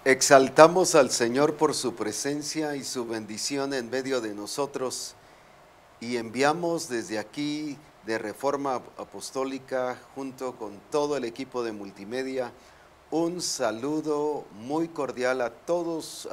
Exaltamos al Señor por su presencia y su bendición en medio de nosotros y enviamos desde aquí de Reforma Apostólica junto con todo el equipo de multimedia un saludo muy cordial a todos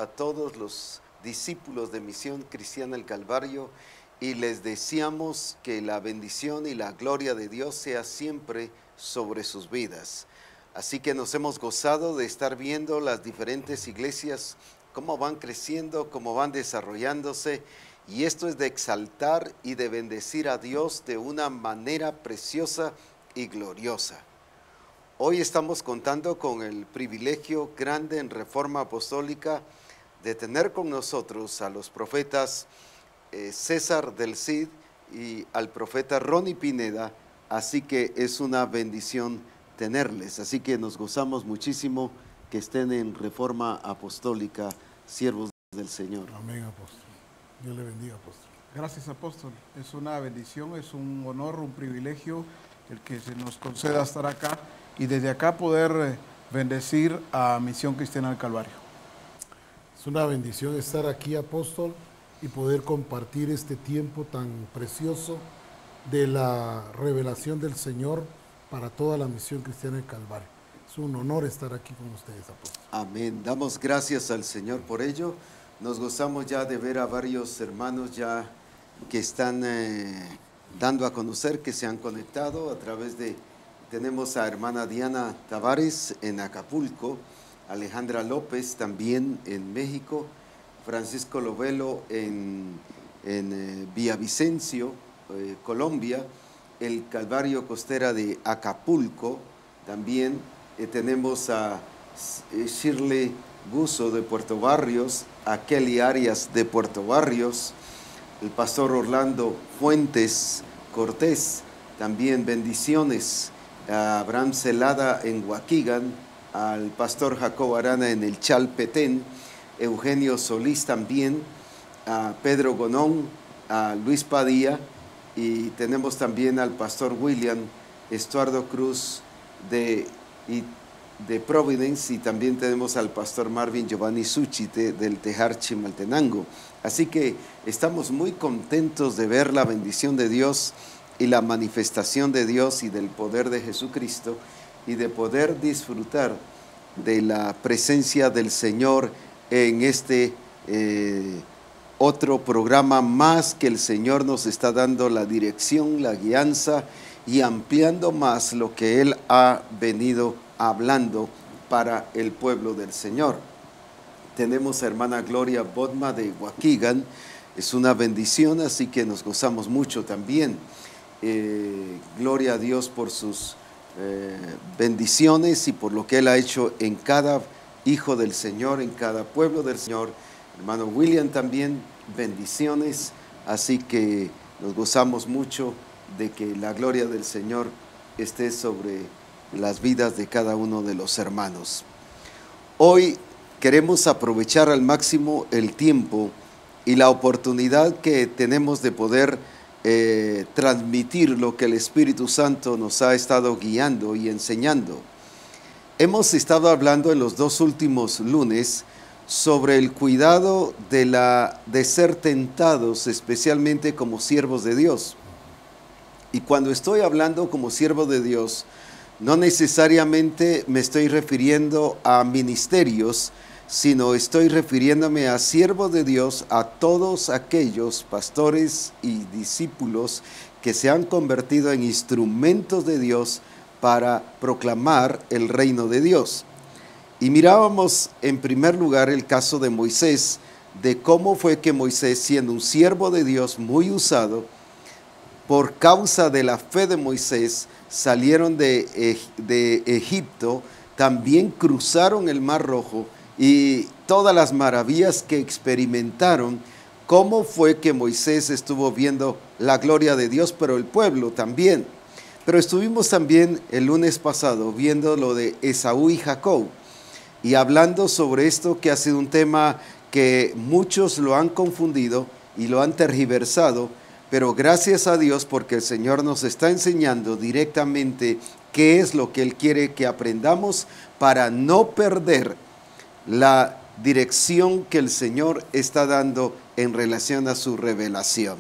los discípulos de Misión Cristiana El Calvario y les deseamos que la bendición y la gloria de Dios sea siempre sobre sus vidas. Así que nos hemos gozado de estar viendo las diferentes iglesias, cómo van creciendo, cómo van desarrollándose, y esto es de exaltar y de bendecir a Dios de una manera preciosa y gloriosa. Hoy estamos contando con el privilegio grande en Reforma Apostólica de tener con nosotros a los profetas César del Cid y al profeta Ronnie Pineda, así que es una bendición tenerles, así que nos gozamos muchísimo que estén en Reforma Apostólica, siervos del Señor. Amén, apóstol. Dios le bendiga, apóstol. Gracias, apóstol. Es una bendición, es un honor, un privilegio el que se nos conceda estar acá y desde acá poder bendecir a Misión Cristiana del Calvario. Es una bendición estar aquí, apóstol, y poder compartir este tiempo tan precioso de la revelación del Señor para toda la Misión Cristiana del Calvario. Es un honor estar aquí con ustedes, apóstol. Amén. Damos gracias al Señor por ello. Nos gozamos ya de ver a varios hermanos ya que están dando a conocer, que se han conectado a través de... Tenemos a hermana Diana Tavares en Acapulco, Alejandra López también en México, Francisco Lovelo en Villavicencio, Colombia, el Calvario Costera de Acapulco, también tenemos a Shirley Buzo de Puerto Barrios, a Kelly Arias de Puerto Barrios, el pastor Orlando Fuentes Cortés, también bendiciones, a Abraham Celada en Huaquigan, al pastor Jacob Arana en el Chalpetén, Eugenio Solís también, a Pedro Gonón, a Luis Padilla, y tenemos también al pastor William Estuardo Cruz de Providence, y también tenemos al pastor Marvin Giovanni Suchite del Tejar Chimaltenango. Así que estamos muy contentos de ver la bendición de Dios y la manifestación de Dios y del poder de Jesucristo y de poder disfrutar de la presencia del Señor en este otro programa más que el Señor nos está dando la dirección, la guianza y ampliando más lo que Él ha venido hablando para el pueblo del Señor. Tenemos a hermana Gloria Bodma de Waukegan, es una bendición, así que nos gozamos mucho también. Gloria a Dios por sus bendiciones y por lo que Él ha hecho en cada hijo del Señor, en cada pueblo del Señor. Hermano William también, bendiciones, así que nos gozamos mucho de que la gloria del Señor esté sobre las vidas de cada uno de los hermanos. Hoy queremos aprovechar al máximo el tiempo y la oportunidad que tenemos de poder transmitir lo que el Espíritu Santo nos ha estado guiando y enseñando. Hemos estado hablando en los dos últimos lunes sobre el cuidado de ser tentados, especialmente como siervos de Dios. Y cuando estoy hablando como siervo de Dios, no necesariamente me estoy refiriendo a ministerios, sino estoy refiriéndome a siervos de Dios, a todos aquellos pastores y discípulos que se han convertido en instrumentos de Dios para proclamar el reino de Dios. Y mirábamos en primer lugar el caso de Moisés, de cómo fue que Moisés, siendo un siervo de Dios muy usado, por causa de la fe de Moisés, salieron de Egipto, también cruzaron el Mar Rojo y todas las maravillas que experimentaron, cómo fue que Moisés estuvo viendo la gloria de Dios, pero el pueblo también. Pero estuvimos también el lunes pasado viendo lo de Esaú y Jacob y hablando sobre esto que ha sido un tema que muchos lo han confundido y lo han tergiversado, pero gracias a Dios porque el Señor nos está enseñando directamente qué es lo que Él quiere que aprendamos para no perder la dirección que el Señor está dando en relación a su revelación.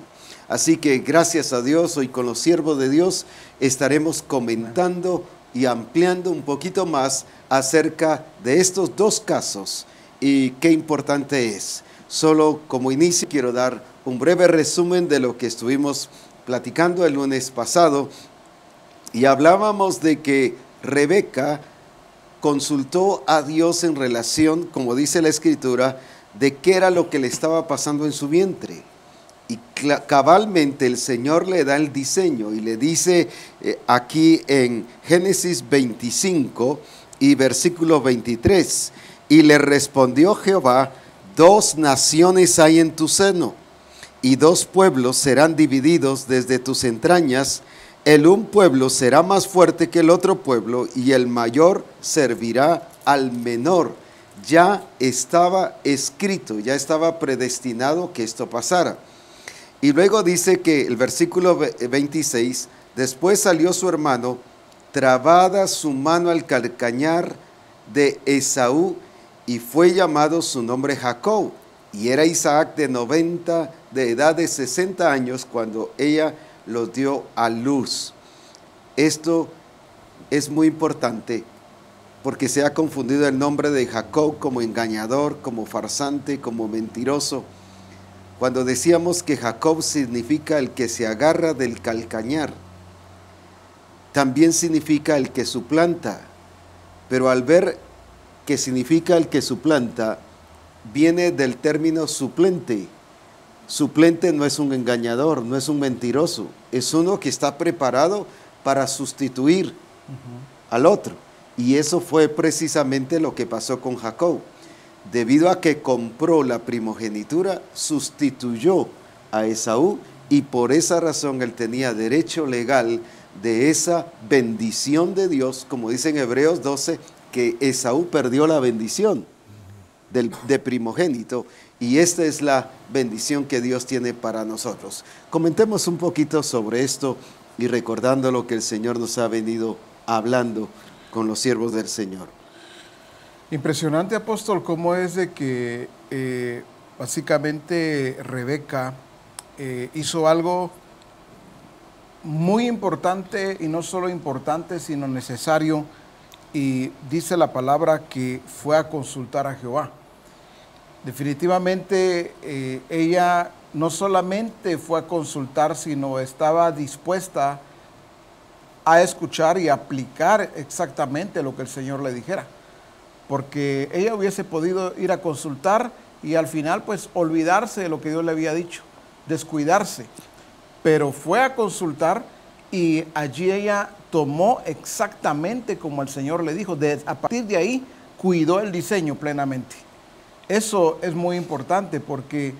Así que gracias a Dios, hoy con los siervos de Dios estaremos comentando y ampliando un poquito más acerca de estos dos casos y qué importante es. Solo como inicio quiero dar un breve resumen de lo que estuvimos platicando el lunes pasado y hablábamos de que Rebeca consultó a Dios en relación, como dice la Escritura, de qué era lo que le estaba pasando en su vientre. Y cabalmente el Señor le da el diseño y le dice aquí en Génesis 25 y versículo 23, y le respondió Jehová, 2 naciones hay en tu seno, y 2 pueblos serán divididos desde tus entrañas, el un pueblo será más fuerte que el otro pueblo, y el mayor servirá al menor. Ya estaba escrito, ya estaba predestinado que esto pasara. Y luego dice que el versículo 26, después salió su hermano, trabada su mano al calcañar de Esaú, y fue llamado su nombre Jacob. Y era Isaac de edad de 60 años cuando ella los dio a luz. Esto es muy importante porque se ha confundido el nombre de Jacob como engañador, como farsante, como mentiroso. Cuando decíamos que Jacob significa el que se agarra del calcañar, también significa el que suplanta, pero al ver que significa el que suplanta, viene del término suplente. Suplente no es un engañador, no es un mentiroso, es uno que está preparado para sustituir al otro. Y eso fue precisamente lo que pasó con Jacob. Debido a que compró la primogenitura, sustituyó a Esaú y por esa razón él tenía derecho legal de esa bendición de Dios, como dice en Hebreos 12, que Esaú perdió la bendición de primogénito y esta es la bendición que Dios tiene para nosotros. Comentemos un poquito sobre esto y recordando lo que el Señor nos ha venido hablando con los siervos del Señor. Impresionante, apóstol, cómo es de que básicamente Rebeca hizo algo muy importante y no solo importante, sino necesario. Y dice la palabra que fue a consultar a Jehová. Definitivamente ella no solamente fue a consultar, sino estaba dispuesta a escuchar y aplicar exactamente lo que el Señor le dijera. Porque ella hubiese podido ir a consultar y al final pues olvidarse de lo que Dios le había dicho, descuidarse. Pero fue a consultar y allí ella tomó exactamente como el Señor le dijo. A partir de ahí cuidó el diseño plenamente. Eso es muy importante porque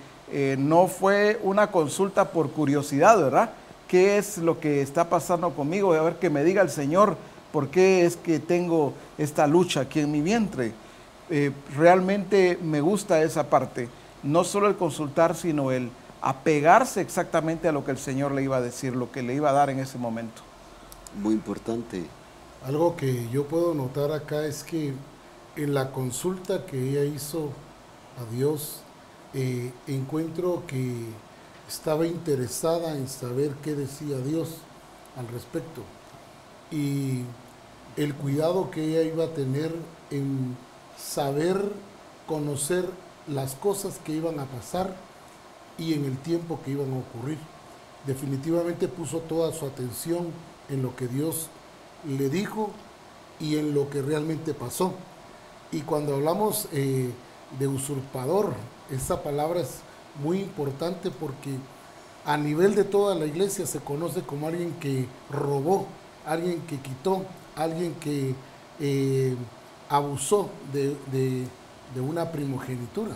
no fue una consulta por curiosidad, ¿verdad? ¿Qué es lo que está pasando conmigo? A ver, que me diga el Señor, ¿por qué es que tengo esta lucha aquí en mi vientre? Realmente me gusta esa parte. No solo el consultar, sino el apegarse exactamente a lo que el Señor le iba a decir, lo que le iba a dar en ese momento. Muy importante. Algo que yo puedo notar acá es que en la consulta que ella hizo a Dios, encuentro que estaba interesada en saber qué decía Dios al respecto y el cuidado que ella iba a tener en saber, conocer las cosas que iban a pasar y en el tiempo que iban a ocurrir. Definitivamente puso toda su atención en lo que Dios le dijo y en lo que realmente pasó. Y cuando hablamos de usurpador, esa palabra es muy importante porque a nivel de toda la iglesia se conoce como alguien que robó, alguien que quitó, alguien que abusó de una primogenitura.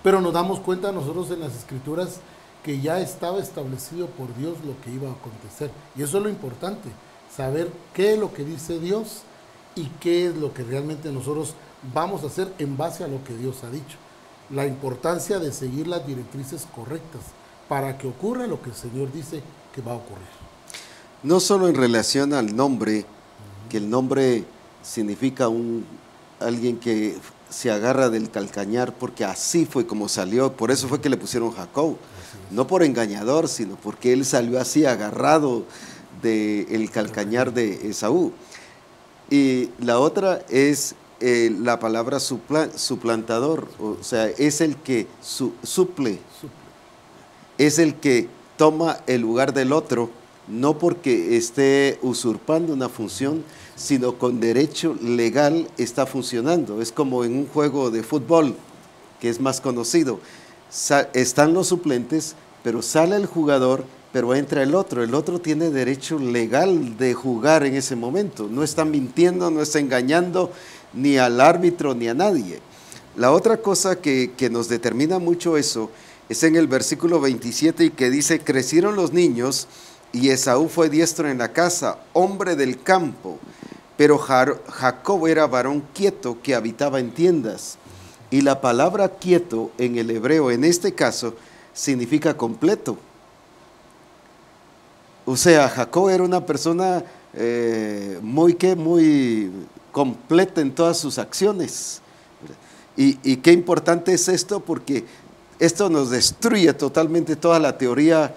Pero nos damos cuenta nosotros en las Escrituras que ya estaba establecido por Dios lo que iba a acontecer. Y eso es lo importante, saber qué es lo que dice Dios y qué es lo que realmente nosotros vamos a hacer en base a lo que Dios ha dicho. La importancia de seguir las directrices correctas para que ocurra lo que el Señor dice que va a ocurrir. No solo en relación al nombre, que el nombre significa alguien que se agarra del calcañar porque así fue como salió, por eso fue que le pusieron Jacob, no por engañador, sino porque él salió así agarrado del calcañar de Esaú. Y la otra es la palabra suplantador, o sea, es el que suple, es el que toma el lugar del otro, no porque esté usurpando una función, sino con derecho legal está funcionando. Es como en un juego de fútbol, que es más conocido. Están los suplentes, pero sale el jugador, pero entra el otro. El otro tiene derecho legal de jugar en ese momento. No está mintiendo, no está engañando ni al árbitro ni a nadie. La otra cosa que nos determina mucho eso es en el versículo 27 y que dice, crecieron los niños y Esaú fue diestro en la casa, hombre del campo, pero Jacob era varón quieto que habitaba en tiendas. Y la palabra quieto en el hebreo, en este caso, significa completo. O sea, Jacob era una persona muy completa en todas sus acciones. Y qué importante es esto, porque esto nos destruye totalmente toda la teoría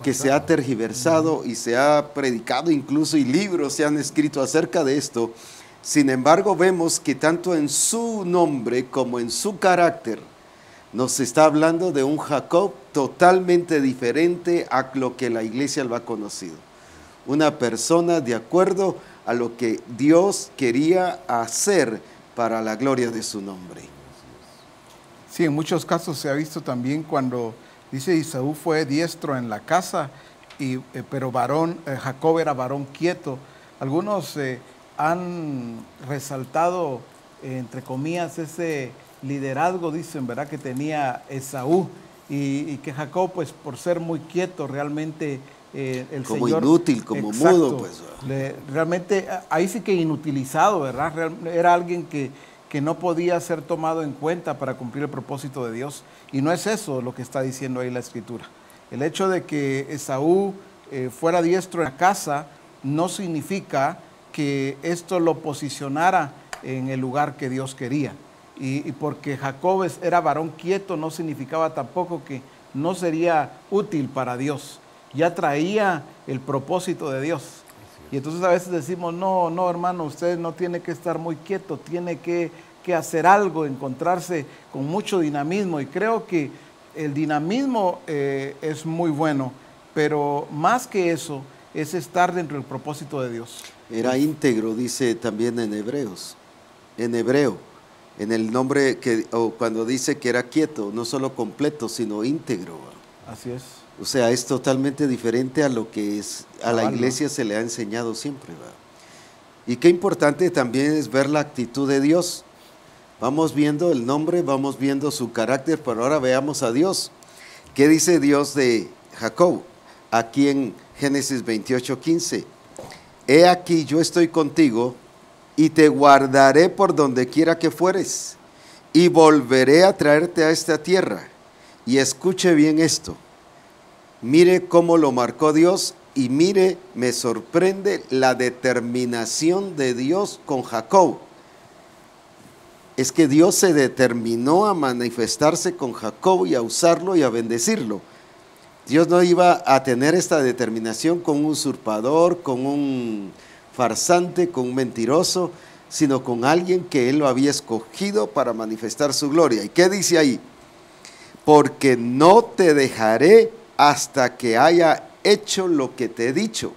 que se ha tergiversado y se ha predicado incluso, y libros se han escrito acerca de esto. Sin embargo, vemos que tanto en su nombre como en su carácter nos está hablando de un Jacob totalmente diferente a lo que la iglesia lo ha conocido. Una persona de acuerdo a lo que Dios quería hacer para la gloria de su nombre. Sí, en muchos casos se ha visto también cuando dice Esaú fue diestro en la casa, pero Jacob era varón quieto. Algunos han resaltado, entre comillas, ese liderazgo, dicen, ¿verdad?, que tenía Esaú, y que Jacob, pues por ser muy quieto, realmente el como Señor, inútil, como exacto, mudo, pues. Realmente ahí sí que inutilizado, ¿verdad? Era alguien que no podía ser tomado en cuenta para cumplir el propósito de Dios. Y no es eso lo que está diciendo ahí la Escritura. El hecho de que Esaú fuera diestro en la casa no significa que esto lo posicionara en el lugar que Dios quería. Y porque Jacob era varón quieto no significaba tampoco que no sería útil para Dios. Ya traía el propósito de Dios. Y entonces a veces decimos, no hermano, usted no tiene que estar muy quieto, tiene que hacer algo, encontrarse con mucho dinamismo. Y creo que el dinamismo es muy bueno, pero más que eso es estar dentro del propósito de Dios. Era íntegro, dice también en hebreo, en el nombre o cuando dice que era quieto, no solo completo, sino íntegro. Así es. O sea, es totalmente diferente a lo que a la iglesia se le ha enseñado siempre, ¿verdad? Y qué importante también es ver la actitud de Dios. Vamos viendo el nombre, vamos viendo su carácter, pero ahora veamos a Dios. ¿Qué dice Dios de Jacob? Aquí en Génesis 28:15. He aquí yo estoy contigo y te guardaré por donde quiera que fueres y volveré a traerte a esta tierra. Y escuche bien esto. Mire cómo lo marcó Dios y mire, me sorprende la determinación de Dios con Jacob. Es que Dios se determinó a manifestarse con Jacob y a usarlo y a bendecirlo. Dios no iba a tener esta determinación con un usurpador, con un farsante, con un mentiroso, sino con alguien que Él lo había escogido para manifestar su gloria. ¿Y qué dice ahí? Porque no te dejaré hasta que haya hecho lo que te he dicho.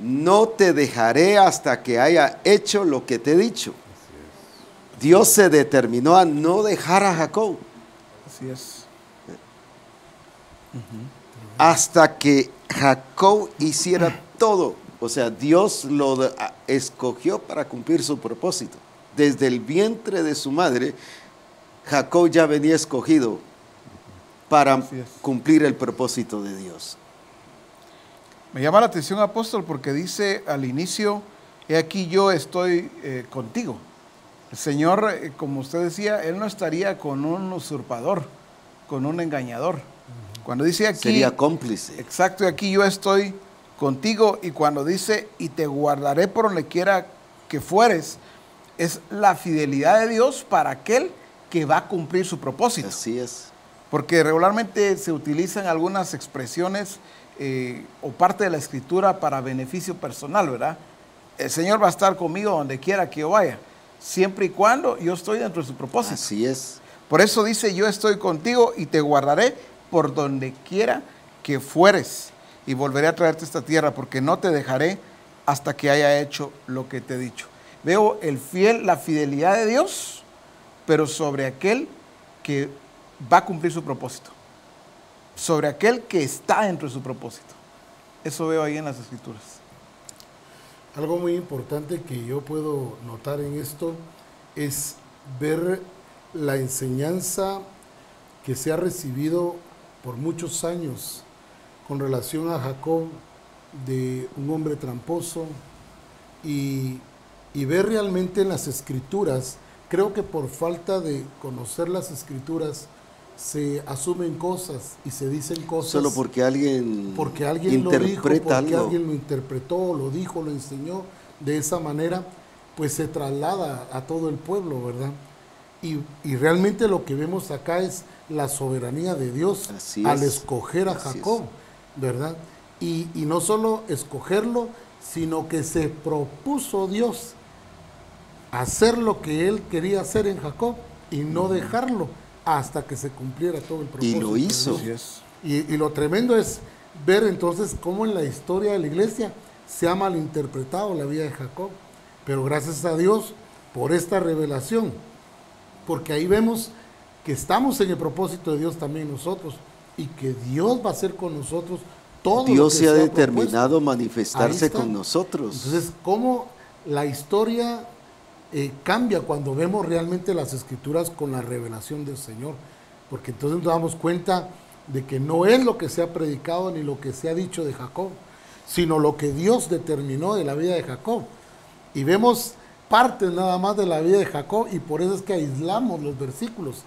No te dejaré hasta que haya hecho lo que te he dicho. Dios se determinó a no dejar a Jacob. Así es. Hasta que Jacob hiciera todo. O sea, Dios lo escogió para cumplir su propósito. Desde el vientre de su madre, Jacob ya venía escogido para cumplir el propósito de Dios. Me llama la atención, apóstol, porque dice al inicio, he aquí yo estoy contigo. El Señor, como usted decía, Él no estaría con un usurpador, con un engañador. Cuando dice aquí... Sería cómplice. Exacto, y aquí yo estoy contigo, y cuando dice, y te guardaré por donde quiera que fueres, es la fidelidad de Dios para aquel que va a cumplir su propósito. Así es. Porque regularmente se utilizan algunas expresiones o parte de la escritura para beneficio personal, ¿verdad? El Señor va a estar conmigo donde quiera que yo vaya, siempre y cuando yo estoy dentro de su propósito. Así es. Por eso dice, yo estoy contigo y te guardaré por donde quiera que fueres y volveré a traerte a esta tierra porque no te dejaré hasta que haya hecho lo que te he dicho. Veo la fidelidad de Dios, pero sobre aquel que va a cumplir su propósito, sobre aquel que está dentro de su propósito. Eso veo ahí en las Escrituras. Algo muy importante que yo puedo notar en esto es ver la enseñanza que se ha recibido por muchos años con relación a Jacob, de un hombre tramposo, y ver realmente en las Escrituras. Creo que por falta de conocer las Escrituras se asumen cosas y se dicen cosas Solo porque alguien interpreta algo. alguien lo interpretó, lo dijo, lo enseñó de esa manera, pues se traslada a todo el pueblo, ¿verdad? Y realmente lo que vemos acá es la soberanía de Dios al escoger a Jacob, ¿verdad? Y no solo escogerlo, sino que se propuso Dios hacer lo que él quería hacer en Jacob y no dejarlo hasta que se cumpliera todo el propósito. Y lo hizo. Y lo tremendo es ver entonces cómo en la historia de la iglesia se ha malinterpretado la vida de Jacob. Pero gracias a Dios por esta revelación, porque ahí vemos que estamos en el propósito de Dios también nosotros y que Dios va a hacer con nosotros todo Dios lo que se ha determinado propuesto. manifestarse con nosotros. Entonces, cómo la historia cambia cuando vemos realmente las Escrituras con la revelación del Señor, porque entonces nos damos cuenta de que no es lo que se ha predicado ni lo que se ha dicho de Jacob, sino lo que Dios determinó de la vida de Jacob. Y vemos partes nada más de la vida de Jacob, y por eso es que aislamos los versículos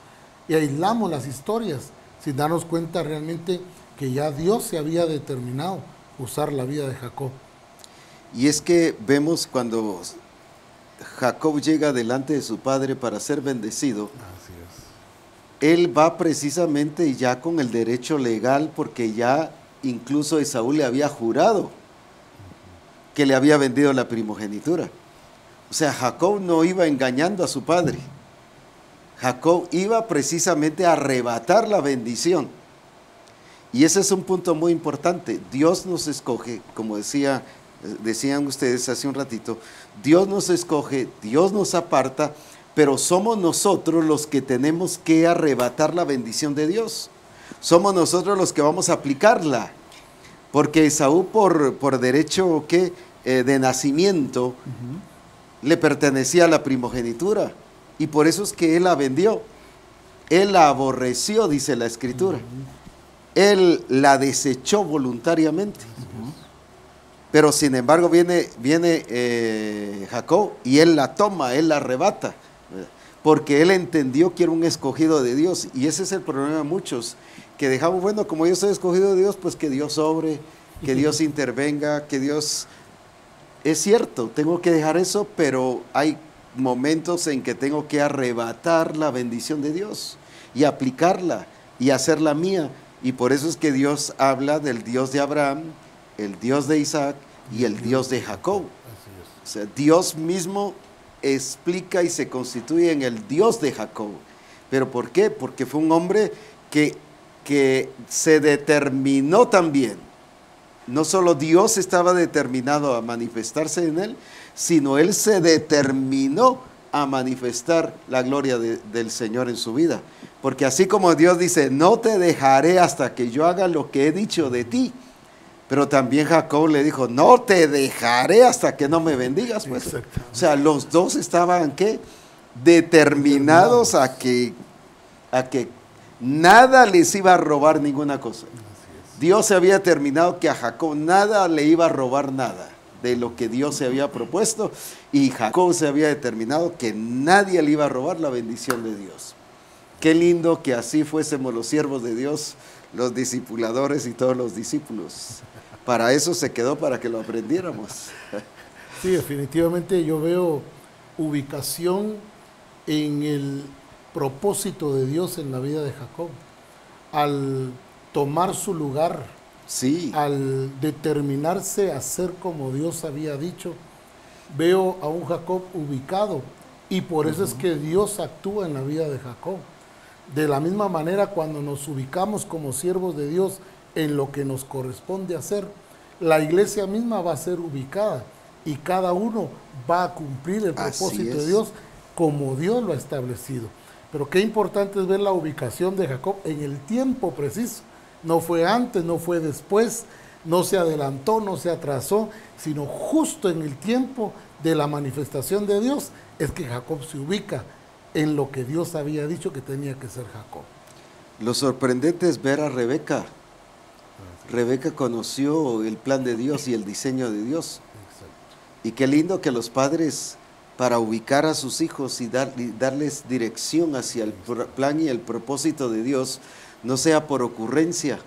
y aislamos las historias, sin darnos cuenta realmente que ya Dios se había determinado usar la vida de Jacob. Y es que vemos cuando Jacob llega delante de su padre para ser bendecido, él va precisamente ya con el derecho legal, porque ya incluso Esaú le había jurado que le había vendido la primogenitura. O sea, Jacob no iba engañando a su padre. Jacob iba precisamente a arrebatar la bendición. Y ese es un punto muy importante. Dios nos escoge, como decían ustedes hace un ratito, Dios nos escoge, Dios nos aparta, pero somos nosotros los que tenemos que arrebatar la bendición de Dios. Somos nosotros los que vamos a aplicarla. Porque Esaú por derecho de nacimiento le pertenecía a la primogenitura. Y por eso es que él la vendió. Él la aborreció, dice la Escritura. Él la desechó voluntariamente. Pero sin embargo viene Jacob y él la toma, él la arrebata. Porque él entendió que era un escogido de Dios. Y ese es el problema de muchos, que dejamos, bueno, como yo soy escogido de Dios, pues que Dios obre, que Dios intervenga, que Dios... Es cierto, tengo que dejar eso, pero hay momentos en que tengo que arrebatar la bendición de Dios y aplicarla y hacerla mía. Y por eso es que Dios habla del Dios de Abraham, el Dios de Isaac y el Dios de Jacob. O sea, Dios mismo explica y se constituye en el Dios de Jacob. ¿Pero por qué? Porque fue un hombre que se determinó también. No solo Dios estaba determinado a manifestarse en él, sino él se determinó a manifestar la gloria del Señor en su vida. Porque así como Dios dice, no te dejaré hasta que yo haga lo que he dicho de ti, pero también Jacob le dijo, no te dejaré hasta que no me bendigas. Pues. O sea, los dos estaban, ¿qué? Determinados a que nada les iba a robar ninguna cosa. Dios se había determinado que a Jacob nada le iba a robar nada de lo que Dios se había propuesto, y Jacob se había determinado que nadie le iba a robar la bendición de Dios. Qué lindo que así fuésemos los siervos de Dios, los discipuladores y todos los discípulos. Para eso se quedó, para que lo aprendiéramos. Sí, definitivamente yo veo ubicación en el propósito de Dios en la vida de Jacob. Al tomar su lugar, Sí, al determinarse a ser como Dios había dicho, veo a un Jacob ubicado, y por eso es que Dios actúa en la vida de Jacob. De la misma manera, cuando nos ubicamos como siervos de Dios en lo que nos corresponde hacer, la iglesia misma va a ser ubicada y cada uno va a cumplir el Así propósito de es. Dios como Dios lo ha establecido. Pero qué importante es ver la ubicación de Jacob en el tiempo preciso. No fue antes, no fue después, no se adelantó, no se atrasó, sino justo en el tiempo de la manifestación de Dios es que Jacob se ubica en lo que Dios había dicho que tenía que ser Jacob. lo sorprendente es ver a Rebeca. Rebeca conoció el plan de Dios y el diseño de Dios. Y qué lindo que los padres, para ubicar a sus hijos y darles dirección hacia el plan y el propósito de Dios, no sea por ocurrencia,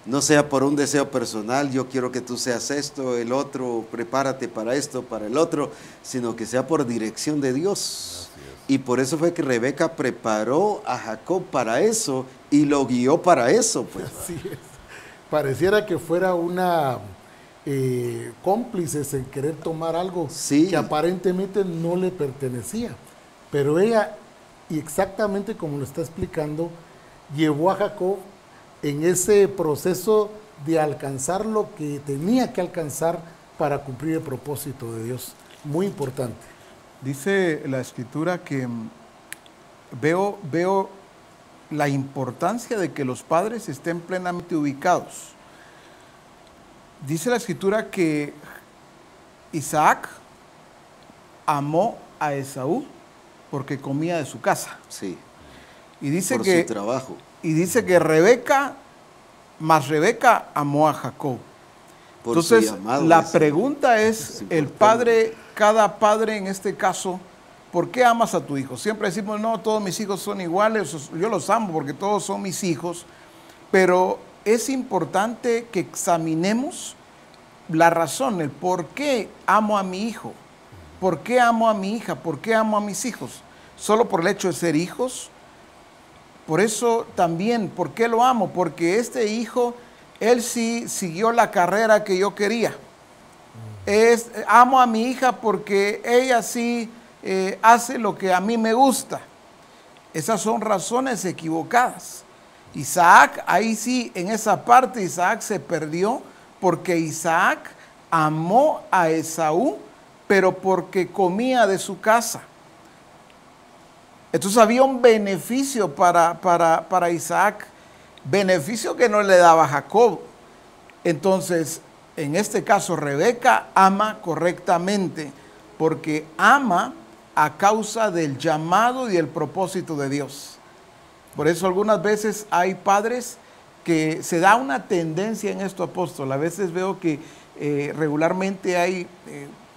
no sea por un deseo personal, yo quiero que tú seas esto, el otro, prepárate para esto, para el otro, sino que sea por dirección de Dios. Y por eso fue que Rebeca preparó a Jacob para eso y lo guió para eso, pues. Así es. Pareciera que fuera una cómplices en querer tomar algo Sí. que aparentemente no le pertenecía. Pero ella, y exactamente como lo está explicando, llevó a Jacob en ese proceso de alcanzar lo que tenía que alcanzar para cumplir el propósito de Dios. Muy importante. Dice la escritura que veo la importancia de que los padres estén plenamente ubicados. Dice la escritura que Isaac amó a Esaú porque comía de su casa. Sí, Y dice por que, su trabajo. y dice que Rebeca amó a Jacob. Por su Entonces, llamado, la es- pregunta es es, importante. el padre, cada padre en este caso, ¿por qué amas a tu hijo? Siempre decimos, no, todos mis hijos son iguales, yo los amo porque todos son mis hijos, pero es importante que examinemos la razón, el por qué amo a mi hijo, por qué amo a mi hija, por qué amo a mis hijos. ¿Solo por el hecho de ser hijos? Por eso también, ¿por qué lo amo? Porque este hijo, él sí siguió la carrera que yo quería. Amo a mi hija porque ella sí hace lo que a mí me gusta. Esas son razones equivocadas. Isaac, ahí sí, en esa parte Isaac se perdió porque Isaac amó a Esaú, pero porque comía de su casa. Entonces había un beneficio para Isaac, beneficio que no le daba Jacob. Entonces, en este caso, Rebeca ama correctamente porque ama a causa del llamado y el propósito de Dios. Por eso algunas veces hay padres que se da una tendencia en esto, apóstol. A veces veo que regularmente hay,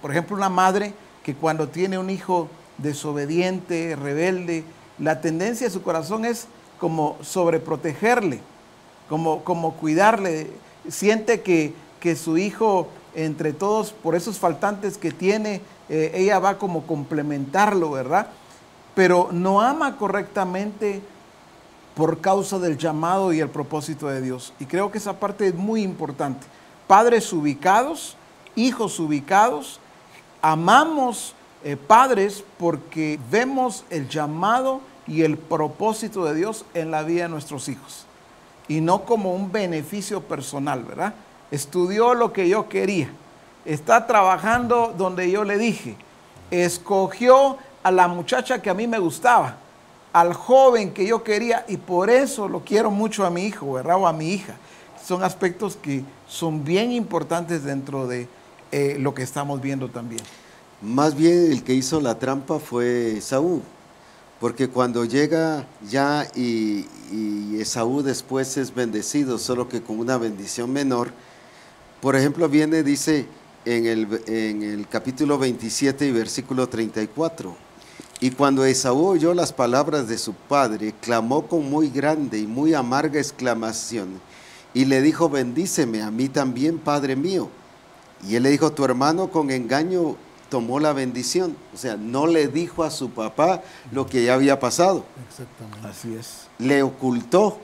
por ejemplo, una madre que cuando tiene un hijo desobediente, rebelde, la tendencia de su corazón es como sobreprotegerle, como cuidarle. Siente que su hijo, entre todos, por esos faltantes que tiene, ella va como complementarlo, ¿verdad? Pero no ama correctamente por causa del llamado y el propósito de Dios. Y creo que esa parte es muy importante. Padres ubicados, hijos ubicados, amamos padres porque vemos el llamado y el propósito de Dios en la vida de nuestros hijos. Y no como un beneficio personal, ¿verdad? Estudió lo que yo quería. Está trabajando donde yo le dije. Escogió a la muchacha que a mí me gustaba, al joven que yo quería, y por eso lo quiero mucho a mi hijo, ¿verdad? O a mi hija. Son aspectos que son bien importantes dentro de lo que estamos viendo también. Más bien el que hizo la trampa fue Esaú, porque cuando llega ya y Esaú después es bendecido, solo que con una bendición menor. Por ejemplo, dice en el capítulo 27 y versículo 34, y cuando Esaú oyó las palabras de su padre, clamó con muy grande y muy amarga exclamación, y le dijo, bendíceme a mí también, padre mío. Y él le dijo, tu hermano con engaño tomó la bendición. O sea, no le dijo a su papá lo que ya había pasado. Exactamente. Así es. Le ocultó.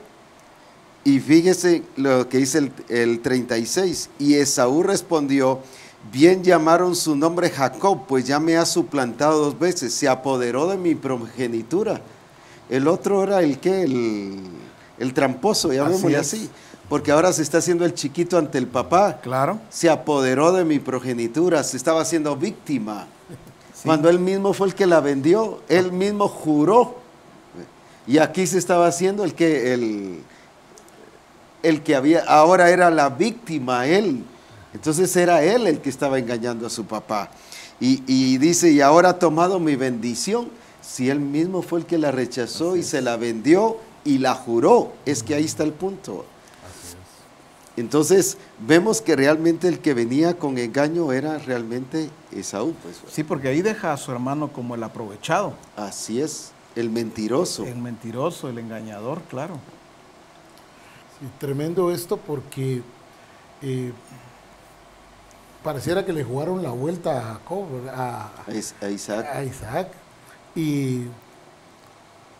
Y fíjese lo que dice el 36. Y Esaú respondió: bien llamaron su nombre Jacob, pues ya me ha suplantado 2 veces. Se apoderó de mi primogenitura. El otro era el que, el tramposo, llamémosle así. Porque ahora se está haciendo el chiquito ante el papá. Claro. Se apoderó de mi progenitura, se estaba haciendo víctima. Sí. Cuando él mismo fue el que la vendió, él mismo juró. Y aquí se estaba haciendo el que había, ahora era la víctima, él. Entonces era él el que estaba engañando a su papá. Y dice, y ahora ha tomado mi bendición, si él mismo fue el que la rechazó y se la vendió y la juró. Es que ahí está el punto. Entonces vemos que realmente el que venía con engaño era realmente Esaú. Pues. Sí, porque ahí deja a su hermano como el aprovechado. Así es, el mentiroso. El mentiroso, el engañador, claro. Sí, tremendo esto porque pareciera que le jugaron la vuelta a Jacob, a Isaac. A Isaac. Y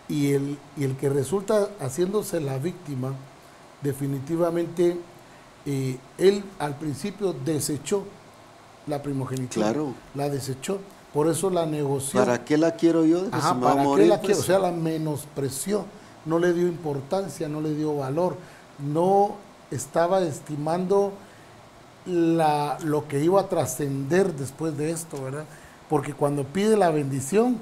el que resulta haciéndose la víctima, definitivamente él al principio desechó la primogenitura. Claro. La desechó. Por eso la negoció. ¿Para qué la quiero yo? Ajá, ¿para qué la quiero? O sea, la menospreció. No le dio importancia, no le dio valor. No estaba estimando lo que iba a trascender después de esto, ¿verdad? Porque cuando pide la bendición,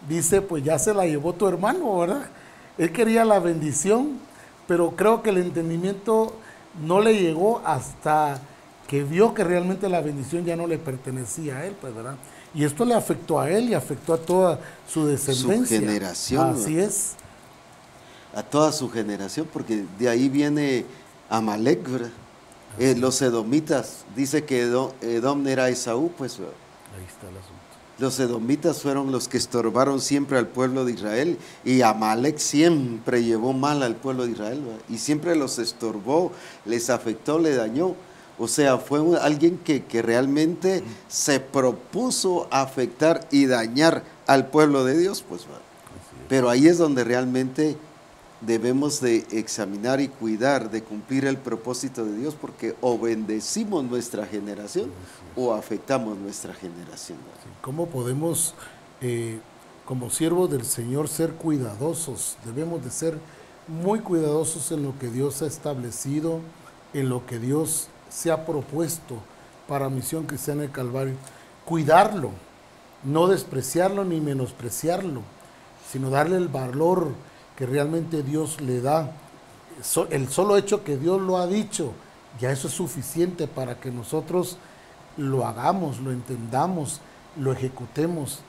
dice, pues ya se la llevó tu hermano, ¿verdad? Él quería la bendición, pero creo que el entendimiento no le llegó hasta que vio que realmente la bendición ya no le pertenecía a él, pues, ¿verdad? Y esto le afectó a él y afectó a toda su descendencia. Su generación. Así es. A toda su generación, porque de ahí viene Amalek, ¿verdad? Los edomitas, dice que Edom era Esaú, pues. Ahí está el asunto. Los edomitas fueron los que estorbaron siempre al pueblo de Israel, y Amalek siempre llevó mal al pueblo de Israel, ¿verdad? Y siempre los estorbó, les afectó, le dañó. O sea, fue alguien que realmente se propuso afectar y dañar al pueblo de Dios, pues. Pero ahí es donde realmente debemos de examinar y cuidar de cumplir el propósito de Dios, porque o bendecimos nuestra generación o afectamos nuestra generación. ¿Cómo podemos, como siervos del Señor, ser cuidadosos? Debemos de ser muy cuidadosos en lo que Dios ha establecido, en lo que Dios se ha propuesto para Misión Cristiana del Calvario. Cuidarlo, no despreciarlo ni menospreciarlo, sino darle el valor que realmente Dios le da. El solo hecho que Dios lo ha dicho, ya eso es suficiente para que nosotros lo hagamos, lo entendamos, lo ejecutemos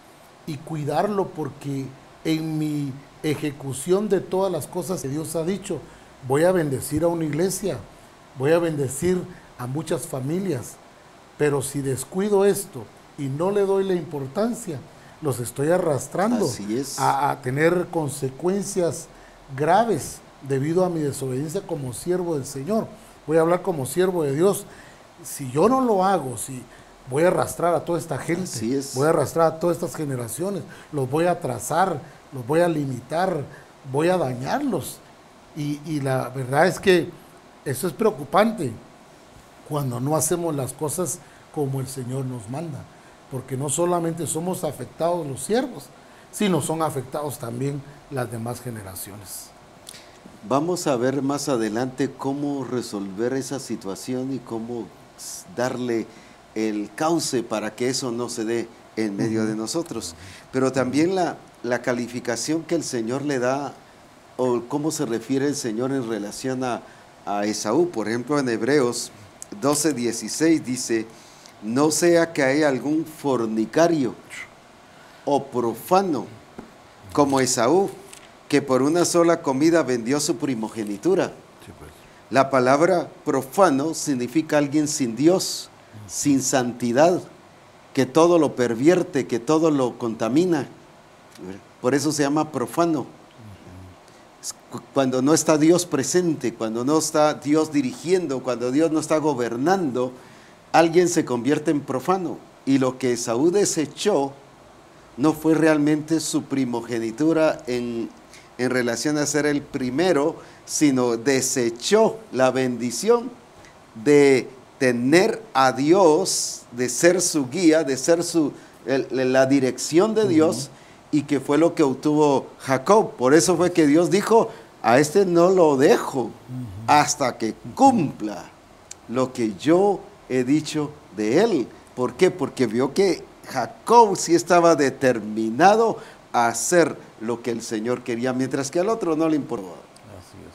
y cuidarlo, porque en mi ejecución de todas las cosas que Dios ha dicho, voy a bendecir a una iglesia, voy a bendecir a muchas familias, pero si descuido esto y no le doy la importancia, los estoy arrastrando a tener consecuencias graves debido a mi desobediencia como siervo del Señor. Voy a hablar como siervo de Dios. Si yo no lo hago, si voy a arrastrar a toda esta gente, voy a arrastrar a todas estas generaciones, los voy a atrasar, los voy a limitar, voy a dañarlos. Y la verdad es que eso es preocupante cuando no hacemos las cosas como el Señor nos manda. Porque no solamente somos afectados los siervos, sino son afectados también las demás generaciones. Vamos a ver más adelante cómo resolver esa situación y cómo darle el cauce para que eso no se dé en medio de nosotros. Pero también la calificación que el Señor le da, o cómo se refiere el Señor en relación a Esaú. Por ejemplo, en Hebreos 12:16 dice: no sea que haya algún fornicario o profano como Esaú, que por una sola comida vendió su primogenitura. Sí, pues. La palabra profano significa alguien sin Dios, sin santidad, que todo lo pervierte, que todo lo contamina. Por eso se llama profano. Cuando no está Dios presente, cuando no está Dios dirigiendo, cuando Dios no está gobernando, alguien se convierte en profano. Y lo que Esaú desechó no fue realmente su primogenitura en relación a ser el primero, sino desechó la bendición de tener a Dios, de ser su guía, de ser la dirección de Dios, y que fue lo que obtuvo Jacob. Por eso fue que Dios dijo, a este no lo dejo hasta que cumpla lo que yo he dicho de él. ¿Por qué? Porque vio que Jacob sí estaba determinado a hacer lo que el Señor quería, mientras que al otro no le importó. Así es.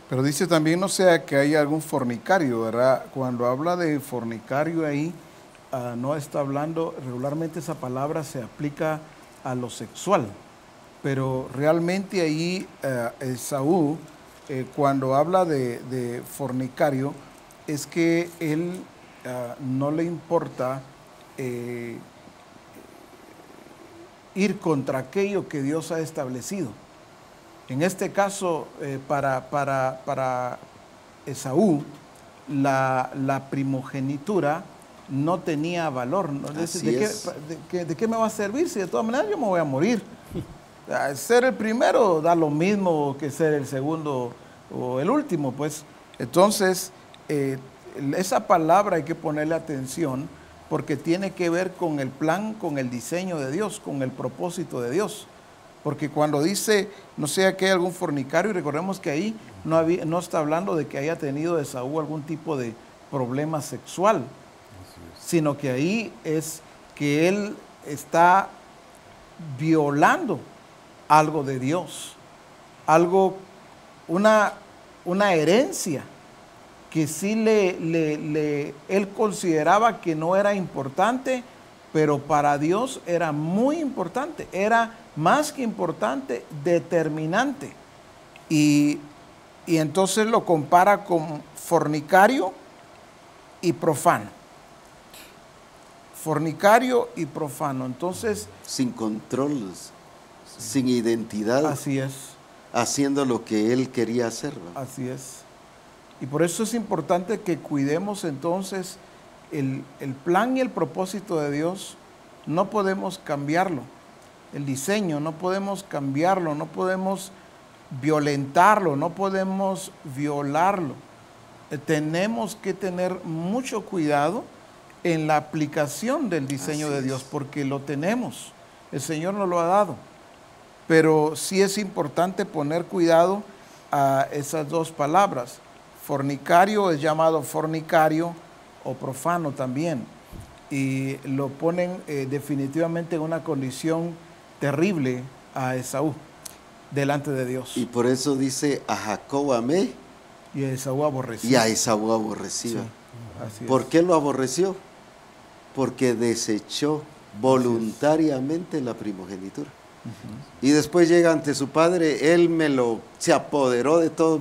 Pero dice también, no sea que haya algún fornicario, ¿verdad? Cuando habla de fornicario ahí, no está hablando, regularmente esa palabra se aplica a lo sexual, pero realmente ahí Esaú, cuando habla de fornicario, es que él no le importa ir contra aquello que Dios ha establecido. En este caso, para Esaú, la primogenitura no tenía valor. ¿De qué me va a servir si de todas maneras yo me voy a morir? Ser el primero da lo mismo que ser el segundo o el último, pues. Entonces, esa palabra hay que ponerle atención porque tiene que ver con el plan, con el diseño de Dios, con el propósito de Dios. Porque cuando dice, no sea que hay algún fornicario, y recordemos que ahí no está hablando de que haya tenido Esaú algún tipo de problema sexual, sino que ahí es que él está violando algo de Dios, algo, una herencia que sí él consideraba que no era importante, pero para Dios era muy importante, era más que importante, determinante. Y entonces lo compara con fornicario y profano. Fornicario y profano. Entonces, sin control, sin identidad. Así es. Haciendo lo que él quería hacer, ¿no? Así es. Y por eso es importante que cuidemos entonces el plan y el propósito de Dios. No podemos cambiarlo. El diseño no podemos cambiarlo, no podemos violentarlo, no podemos violarlo. Tenemos que tener mucho cuidado en la aplicación del diseño de Dios, porque lo tenemos, el Señor nos lo ha dado, pero sí es importante poner cuidado a esas dos palabras. Fornicario es llamado fornicario o profano también, y lo ponen definitivamente en una condición terrible a Esaú delante de Dios. Y por eso dice, a Jacob amé y a Esaú aborrecí. Y a Esaú aborreció. Sí, así ¿Por es. qué lo aborreció? Porque desechó voluntariamente la primogenitura. Y después llega ante su padre, él se apoderó de todo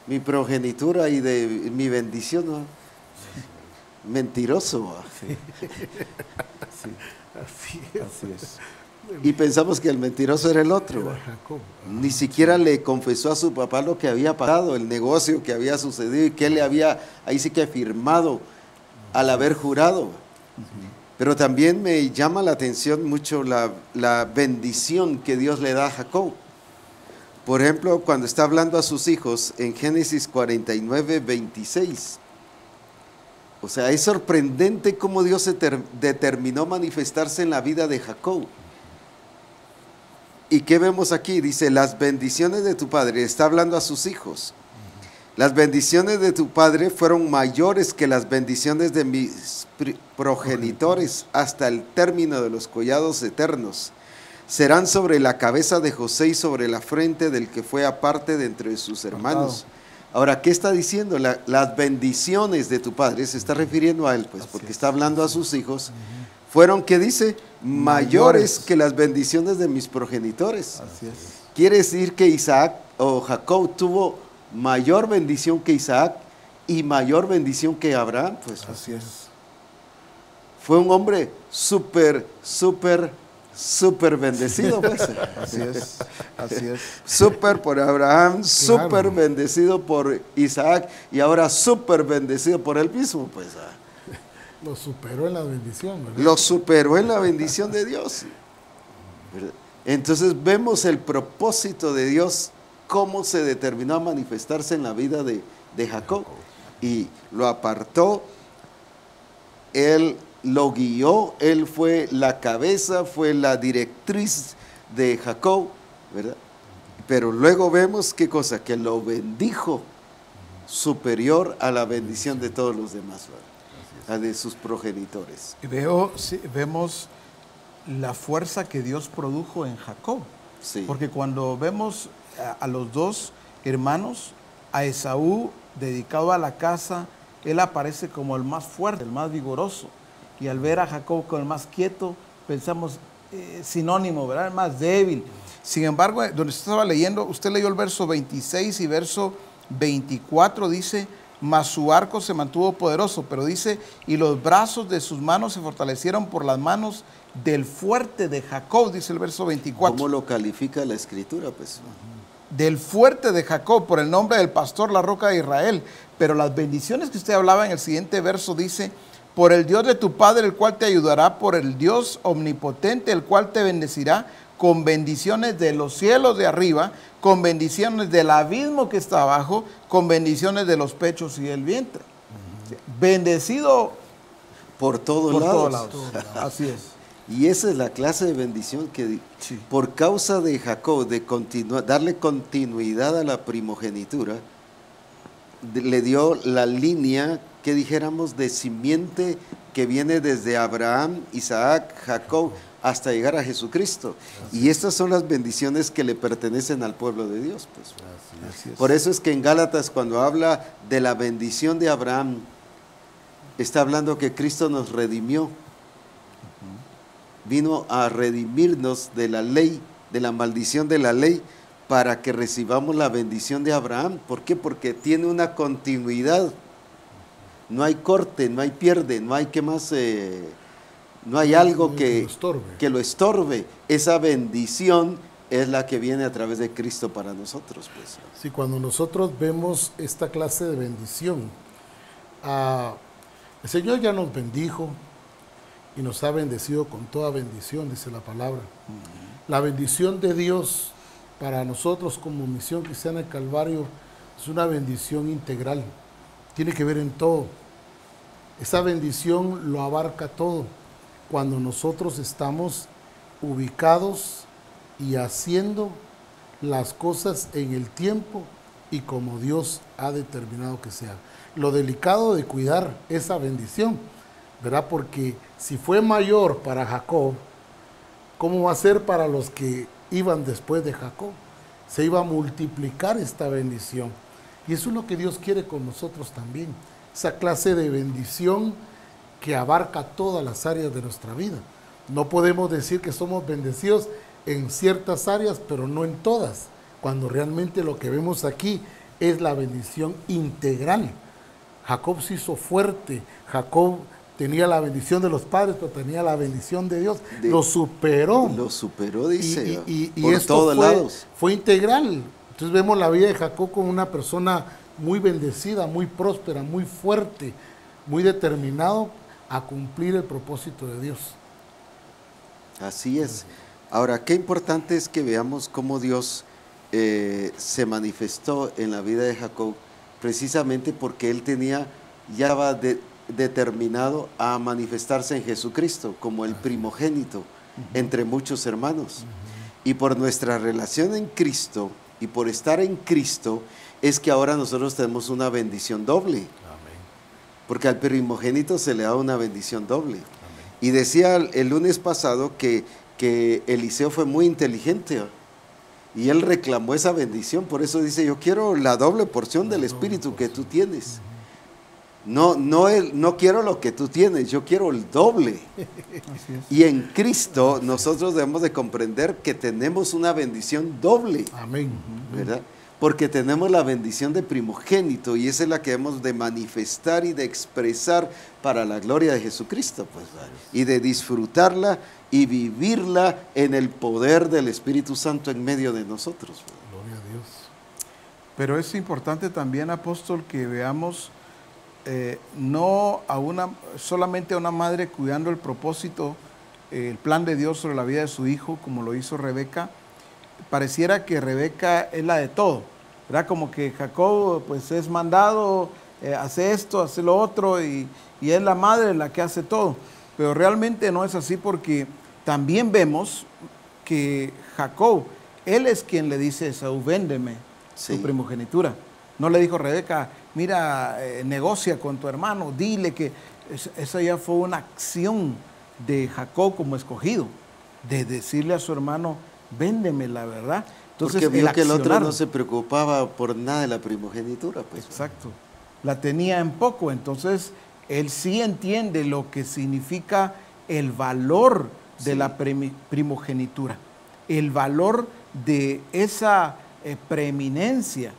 mi progenitura y de mi bendición, ¿no? Mentiroso, ¿no? Sí. Sí. Así es. Y pensamos que el mentiroso era el otro. Era Jacob. Ni siquiera le confesó a su papá lo que había pasado, el negocio que había sucedido y que él le había, ahí sí que firmado al haber jurado. Pero también me llama la atención mucho la bendición que Dios le da a Jacob. Por ejemplo, cuando está hablando a sus hijos en Génesis 49, 26. O sea, es sorprendente cómo Dios se determinó manifestarse en la vida de Jacob. ¿Y qué vemos aquí? Dice, las bendiciones de tu padre, está hablando a sus hijos. Las bendiciones de tu padre fueron mayores que las bendiciones de mis progenitores hasta el término de los collados eternos. Serán sobre la cabeza de José y sobre la frente del que fue aparte de entre sus hermanos. Ahora, ¿qué está diciendo? Las bendiciones de tu padre, se está refiriendo a él, pues, porque está hablando a sus hijos, fueron, ¿qué dice? Mayores que las bendiciones de mis progenitores. Así es. Quiere decir que Isaac o Jacob tuvo mayor bendición que Isaac y mayor bendición que Abraham, pues. Así es. Fue un hombre súper bendecido, pues. Así es. Así es. Súper por Abraham, súper bendecido por Isaac y ahora súper bendecido por él mismo, pues. Lo superó en la bendición, ¿verdad? Lo superó en la bendición de Dios, ¿verdad? Entonces vemos el propósito de Dios, cómo se determinó a manifestarse en la vida de Jacob. Y lo apartó, él lo guió, él fue la cabeza, fue la directriz de Jacob, ¿verdad? Pero luego vemos qué cosa, que lo bendijo superior a la bendición de todos los demás, ¿verdad? A de sus progenitores. Y vemos la fuerza que Dios produjo en Jacob. Sí. Porque cuando vemos a los dos hermanos, a Esaú dedicado a la caza, él aparece como el más fuerte, el más vigoroso. Y al ver a Jacob como el más quieto, pensamos sinónimo, ¿verdad? El más débil. Sin embargo, donde estaba leyendo, usted leyó el verso 26 y verso 24, dice, mas su arco se mantuvo poderoso, pero dice, y los brazos de sus manos se fortalecieron por las manos del fuerte de Jacob, dice el verso 24. ¿Cómo lo califica la escritura? Pues del fuerte de Jacob, por el nombre del pastor, la roca de Israel. Pero las bendiciones que usted hablaba en el siguiente verso dice, por el Dios de tu Padre, el cual te ayudará, por el Dios omnipotente, el cual te bendecirá con bendiciones de los cielos de arriba, con bendiciones del abismo que está abajo, con bendiciones de los pechos y del vientre. Bendecido por todos por lados. todos lados. Así es. Y esa es la clase de bendición que Sí. por causa de Jacob, de darle continuidad a la primogenitura, le dio la línea, que dijéramos, de simiente que viene desde Abraham, Isaac, Jacob, hasta llegar a Jesucristo. Y estas son las bendiciones que le pertenecen al pueblo de Dios. Pues. Así es. Por eso es que en Gálatas, cuando habla de la bendición de Abraham, está hablando que Cristo nos redimió. Vino a redimirnos de la ley, de la maldición de la ley, para que recibamos la bendición de Abraham. ¿Por qué? Porque tiene una continuidad. No hay corte, no hay pierde, no hay que más, no hay algo que lo estorbe. Esa bendición es la que viene a través de Cristo para nosotros. Pues. Sí, cuando nosotros vemos esta clase de bendición, el Señor ya nos bendijo y nos ha bendecido con toda bendición, dice la palabra. La bendición de Dios para nosotros como Misión Cristiana del Calvario es una bendición integral. Tiene que ver en todo. Esa bendición lo abarca todo. Cuando nosotros estamos ubicados y haciendo las cosas en el tiempo y como Dios ha determinado que sea. Lo delicado de cuidar esa bendición, ¿verdad? Porque si fue mayor para Jacob, ¿cómo va a ser para los que iban después de Jacob? Se iba a multiplicar esta bendición. Y eso es lo que Dios quiere con nosotros también. Esa clase de bendición que abarca todas las áreas de nuestra vida. No podemos decir que somos bendecidos en ciertas áreas, pero no en todas, cuando realmente lo que vemos aquí es la bendición integral. Jacob se hizo fuerte, Jacob tenía la bendición de los padres, pero tenía la bendición de Dios, lo superó. Lo superó, dice, y por esto todos lados. Fue integral. Entonces vemos la vida de Jacob como una persona muy bendecida, muy próspera, muy fuerte, muy determinado a cumplir el propósito de Dios. Así es. Ahora, qué importante es que veamos cómo Dios se manifestó en la vida de Jacob, precisamente porque él tenía, ya va determinado a manifestarse en Jesucristo como el primogénito entre muchos hermanos. Y por nuestra relación en Cristo y por estar en Cristo, es que ahora nosotros tenemos una bendición doble. Porque al primogénito se le da una bendición doble. Y decía el lunes pasado que Eliseo fue muy inteligente y él reclamó esa bendición, por eso dice, yo quiero la doble porción del Espíritu que tú tienes. No quiero lo que tú tienes, yo quiero el doble. Y en Cristo nosotros debemos de comprender que tenemos una bendición doble. Amén. ¿Verdad? Porque tenemos la bendición de primogénito y esa es la que debemos de manifestar y de expresar para la gloria de Jesucristo, pues, y de disfrutarla y vivirla en el poder del Espíritu Santo en medio de nosotros. Gloria a Dios. Pero es importante también, apóstol, que veamos no solamente a una madre cuidando el propósito, el plan de Dios sobre la vida de su hijo, como lo hizo Rebeca. Pareciera que Rebeca es la de todo, ¿verdad? Como que Jacob pues es mandado, hace esto, hace lo otro, y es la madre la que hace todo. Pero realmente no es así, porque también vemos que Jacob, él es quien le dice a Esaú, véndeme tu primogenitura. No le dijo Rebeca, mira, negocia con tu hermano, dile que... Esa ya fue una acción de Jacob como escogido, de decirle a su hermano, véndeme, la verdad. Entonces, porque vio que el otro no se preocupaba por nada de la primogenitura. Pues. Exacto. La tenía en poco. Entonces, él sí entiende lo que significa el valor de la primogenitura, el valor de esa preeminencia,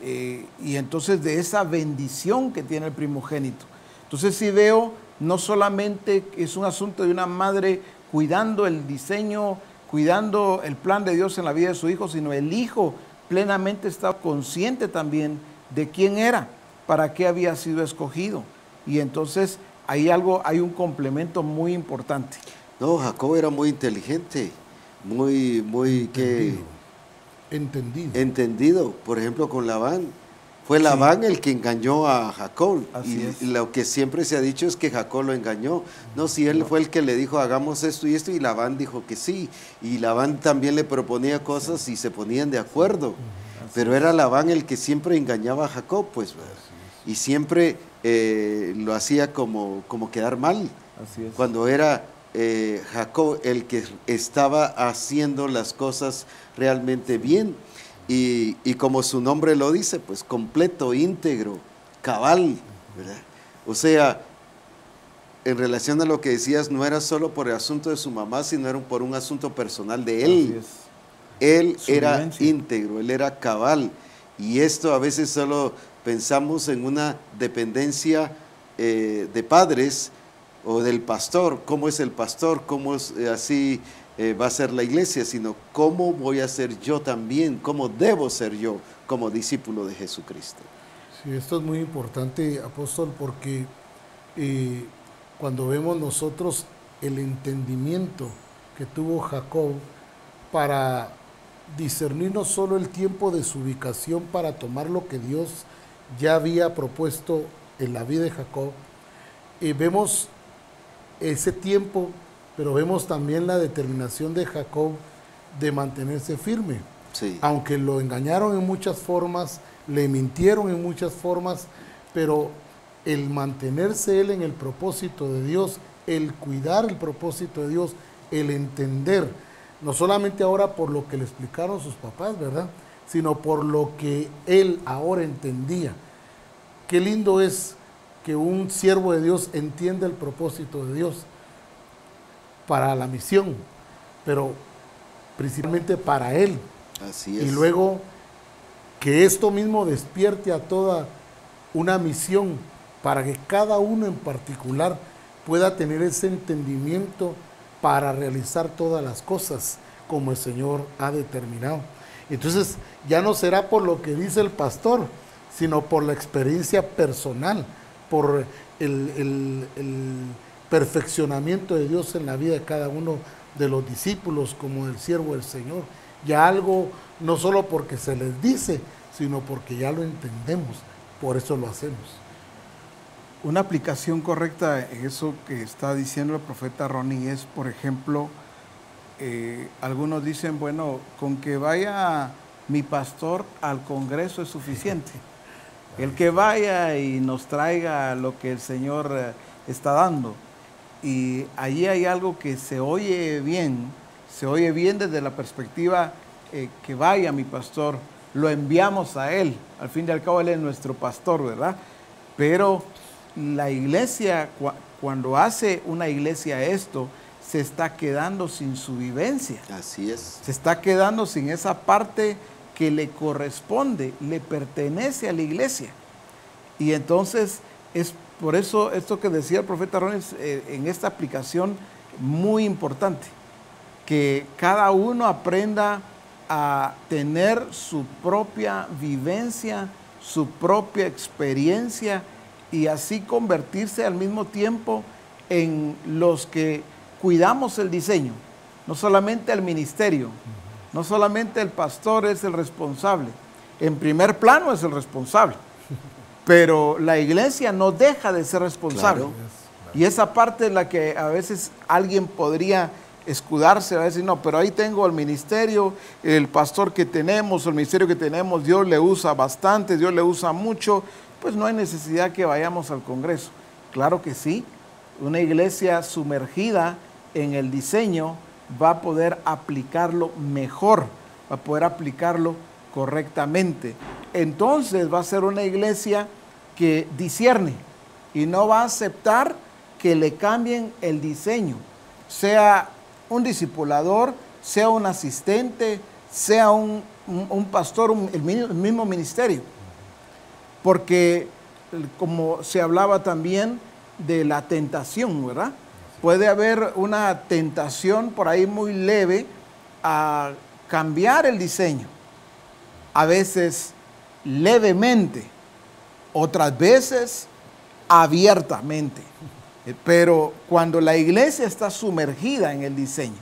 y entonces de esa bendición que tiene el primogénito. Entonces sí veo, no solamente es un asunto de una madre cuidando el diseño, cuidando el plan de Dios en la vida de su hijo, sino el hijo plenamente está consciente también de quién era, para qué había sido escogido. Y entonces hay un complemento muy importante. No, Jacob era muy inteligente, muy entendido. Por ejemplo, con Labán. Fue Labán el que engañó a Jacob. Y lo que siempre se ha dicho es que Jacob lo engañó. No, si él fue el que le dijo, hagamos esto y esto, y Labán dijo que sí. Y Labán también le proponía cosas y se ponían de acuerdo. Pero era Labán el que siempre engañaba a Jacob, pues. Y siempre lo hacía como quedar mal. Así es. Cuando era Jacob el que estaba haciendo las cosas realmente bien. Y como su nombre lo dice, pues completo, íntegro, cabal, ¿verdad? O sea, en relación a lo que decías, no era solo por el asunto de su mamá, sino era por un asunto personal de él. Él era íntegro, él era cabal. Y esto a veces solo pensamos en una dependencia de padres o del pastor. ¿Cómo es el pastor? ¿Cómo es así? Va a ser la iglesia, sino cómo voy a ser yo también, cómo debo ser yo como discípulo de Jesucristo. Sí, esto es muy importante, apóstol, porque cuando vemos nosotros el entendimiento que tuvo Jacob para discernir no solo el tiempo de su ubicación para tomar lo que Dios ya había propuesto en la vida de Jacob, vemos ese tiempo, pero vemos también la determinación de Jacob de mantenerse firme. Sí. Aunque lo engañaron en muchas formas, le mintieron en muchas formas, pero el mantenerse él en el propósito de Dios, el cuidar el propósito de Dios, el entender, no solamente ahora por lo que le explicaron sus papás, ¿verdad?, sino por lo que él ahora entendía. Qué lindo es que un siervo de Dios entienda el propósito de Dios para la misión, pero principalmente para él. Así es. Y luego que esto mismo despierte a toda una misión para que cada uno en particular pueda tener ese entendimiento para realizar todas las cosas como el Señor ha determinado. Entonces ya no será por lo que dice el pastor, sino por la experiencia personal, por el perfeccionamiento de Dios en la vida de cada uno de los discípulos como del siervo del Señor. Ya algo, no solo porque se les dice, sino porque ya lo entendemos, por eso lo hacemos. Una aplicación correcta en eso que está diciendo el profeta Ronnie es, por ejemplo, algunos dicen, bueno, con que vaya mi pastor al Congreso es suficiente. El que vaya y nos traiga lo que el Señor está dando. Y allí hay algo que se oye bien desde la perspectiva que vaya mi pastor, lo enviamos a él, al fin y al cabo él es nuestro pastor, ¿verdad? Pero la iglesia, cuando hace una iglesia esto, se está quedando sin su vivencia. Así es. Se está quedando sin esa parte que le corresponde, le pertenece a la iglesia. Y entonces es por eso esto que decía el profeta Ronnie en esta aplicación muy importante, que cada uno aprenda a tener su propia vivencia, su propia experiencia y así convertirse al mismo tiempo en los que cuidamos el diseño. No solamente el ministerio, no solamente el pastor es el responsable. En primer plano es el responsable, pero la iglesia no deja de ser responsable. Claro. Y esa parte es la que a veces alguien podría escudarse, a decir, no, pero ahí tengo el ministerio, el pastor que tenemos, el ministerio que tenemos, Dios le usa bastante, Dios le usa mucho, pues no hay necesidad que vayamos al Congreso. Claro que sí, una iglesia sumergida en el diseño va a poder aplicarlo mejor, va a poder aplicarlo correctamente. Entonces va a ser una iglesia que discierne y no va a aceptar que le cambien el diseño, sea un discipulador, sea un asistente, sea un pastor, el mismo ministerio. Porque como se hablaba también de la tentación, ¿verdad? Puede haber una tentación por ahí muy leve a cambiar el diseño. A veces levemente, otras veces abiertamente. Pero cuando la iglesia está sumergida en el diseño,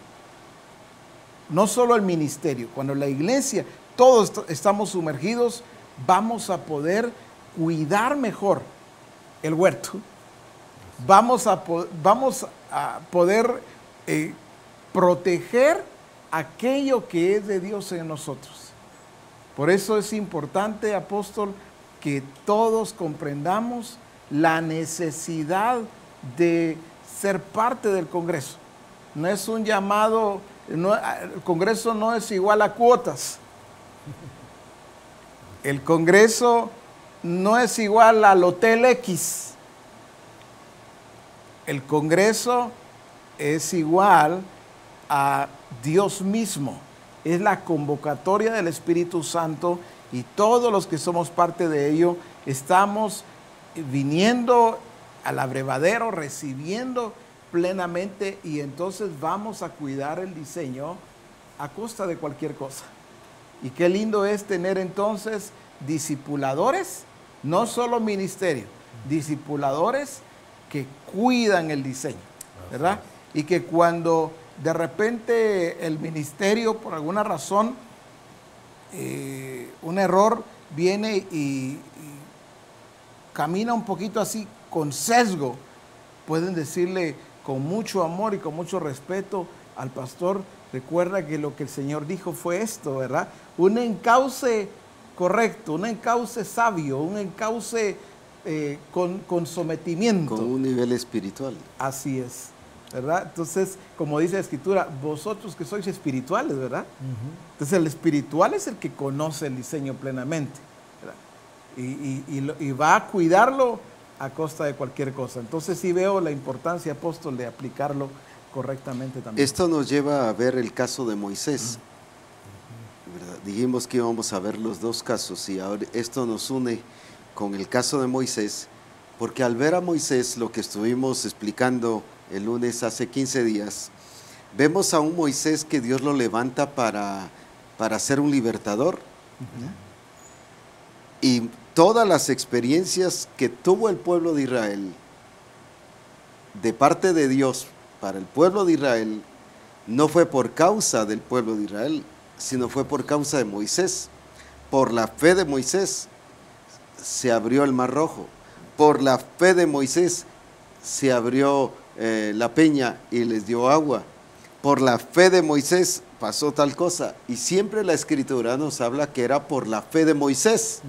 no solo el ministerio, cuando la iglesia, todos estamos sumergidos, vamos a poder cuidar mejor el huerto. Vamos a poder proteger aquello que es de Dios en nosotros. Por eso es importante, apóstol, que todos comprendamos la necesidad de ser parte del Congreso. No es un llamado, el Congreso no es igual a cuotas. El Congreso no es igual al Hotel X. El Congreso es igual a Dios mismo. Es la convocatoria del Espíritu Santo y todos los que somos parte de ello estamos viniendo al abrevadero, recibiendo plenamente, y entonces vamos a cuidar el diseño a costa de cualquier cosa. Y qué lindo es tener entonces discipuladores, no solo ministerio, discipuladores que cuidan el diseño, ¿verdad? Y que cuando de repente el ministerio, por alguna razón, un error viene y camina un poquito así con sesgo, pueden decirle con mucho amor y con mucho respeto al pastor: recuerda que lo que el Señor dijo fue esto, ¿verdad? Un encauce correcto, un encauce sabio, un encauce con sometimiento. Con un nivel espiritual. Así es, ¿verdad? Entonces, como dice la Escritura, vosotros que sois espirituales, ¿verdad? Entonces, el espiritual es el que conoce el diseño plenamente, ¿verdad? Y va a cuidarlo a costa de cualquier cosa. Entonces, sí veo la importancia, apóstol, de aplicarlo correctamente también. Esto nos lleva a ver el caso de Moisés, ¿verdad? Dijimos que íbamos a ver los dos casos y ahora esto nos une con el caso de Moisés, porque al ver a Moisés, lo que estuvimos explicando el lunes hace 15 días, vemos a un Moisés que Dios lo levanta para ser un libertador. Y todas las experiencias que tuvo el pueblo de Israel de parte de Dios para el pueblo de Israel, no fue por causa del pueblo de Israel, sino fue por causa de Moisés. Por la fe de Moisés se abrió el Mar Rojo. Por la fe de Moisés se abrió la peña y les dio agua. Por la fe de Moisés pasó tal cosa. Y siempre la Escritura nos habla que era por la fe de Moisés.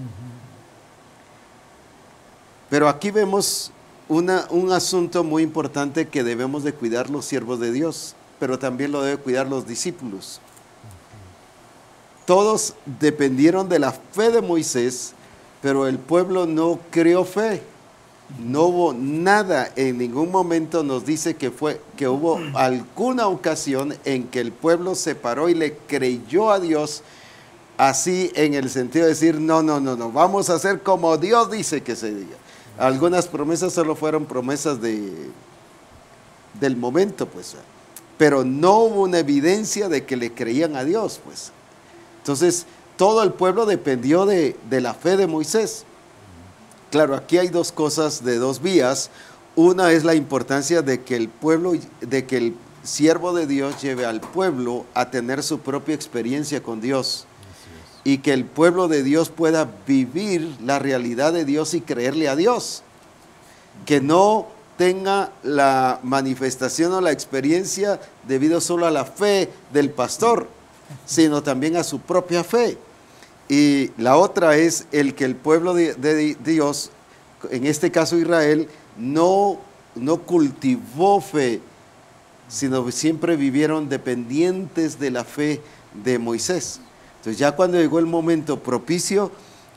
Pero aquí vemos un asunto muy importante que debemos de cuidar los siervos de Dios, pero también lo deben cuidar los discípulos. Todos dependieron de la fe de Moisés, pero el pueblo no creó fe. No hubo nada, en ningún momento nos dice que hubo alguna ocasión en que el pueblo se paró y le creyó a Dios, así en el sentido de decir, no, vamos a hacer como Dios dice que se diga. Algunas promesas solo fueron promesas del momento, pues, pero no hubo una evidencia de que le creían a Dios, pues. Entonces, todo el pueblo dependió de la fe de Moisés. Claro, aquí hay dos cosas de dos vías. Una es la importancia de que el pueblo, de que el siervo de Dios lleve al pueblo a tener su propia experiencia con Dios. Y que el pueblo de Dios pueda vivir la realidad de Dios y creerle a Dios. Que no tenga la manifestación o la experiencia debido solo a la fe del pastor, sino también a su propia fe. Y la otra es el que el pueblo de Dios, en este caso Israel, no cultivó fe, sino siempre vivieron dependientes de la fe de Moisés. Entonces ya cuando llegó el momento propicio,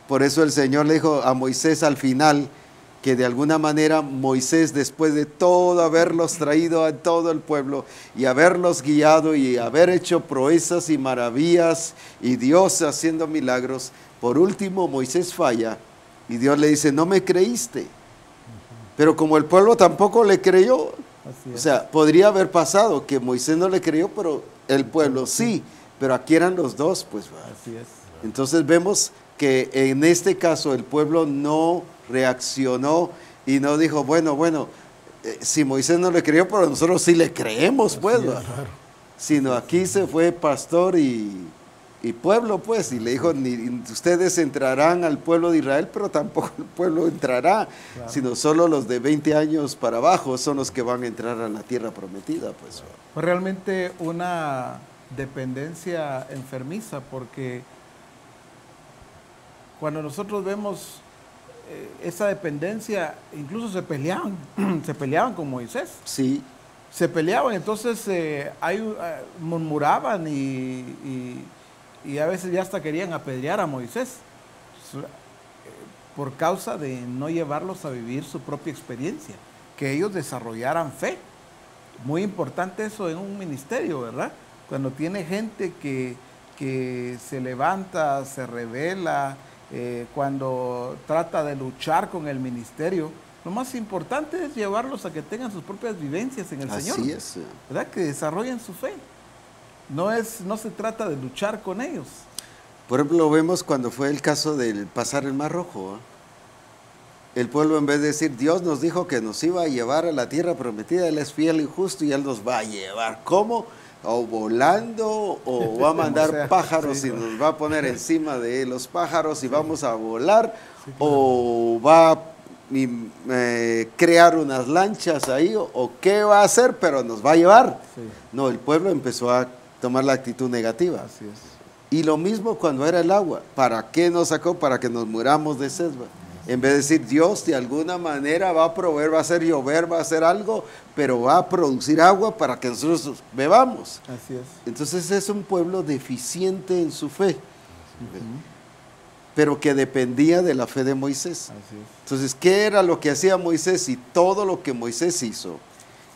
por eso el Señor le dijo a Moisés al final, que de alguna manera Moisés, después de todo haberlos traído a todo el pueblo y haberlos guiado y haber hecho proezas y maravillas y Dios haciendo milagros, por último Moisés falla y Dios le dice, no me creíste. Pero como el pueblo tampoco le creyó, o sea, podría haber pasado que Moisés no le creyó, pero el pueblo sí, pero aquí eran los dos, pues. Así es. Entonces vemos que en este caso el pueblo no reaccionó y no dijo, bueno, si Moisés no le creyó, pero nosotros sí le creemos, pues, sino aquí se fue pastor y pueblo, pues, y le dijo, ni ustedes entrarán al pueblo de Israel, pero tampoco el pueblo entrará, sino solo los de 20 años para abajo son los que van a entrar a la tierra prometida, pues. Fue realmente una dependencia enfermiza, porque cuando nosotros vemos esa dependencia, incluso se peleaban con Moisés. Sí. Se peleaban, entonces murmuraban y a veces ya hasta querían apedrear a Moisés por causa de no llevarlos a vivir su propia experiencia, que ellos desarrollaran fe. Muy importante eso en un ministerio, ¿verdad? Cuando tiene gente que se levanta, se revela, cuando trata de luchar con el ministerio, lo más importante es llevarlos a que tengan sus propias vivencias en el Señor. Así es. ¿Verdad? Que desarrollen su fe. No se trata de luchar con ellos. Por ejemplo, lo vemos cuando fue el caso del pasar el Mar Rojo. El pueblo, en vez de decir, Dios nos dijo que nos iba a llevar a la tierra prometida, Él es fiel y justo y Él nos va a llevar. ¿Cómo? O volando, o va a mandar pájaros y nos va a poner encima de los pájaros y vamos a volar, o va a crear unas lanchas ahí, o qué va a hacer, pero nos va a llevar. Sí. No, el pueblo empezó a tomar la actitud negativa. Así es. Y lo mismo cuando era el agua. ¿Para qué nos sacó? Para que nos muramos de sed. En vez de decir, Dios de alguna manera va a proveer, va a hacer llover, va a hacer algo, pero va a producir agua para que nosotros bebamos. Así es. Entonces es un pueblo deficiente en su fe, pero que dependía de la fe de Moisés. Así es. Entonces, ¿qué era lo que hacía Moisés? Y todo lo que Moisés hizo,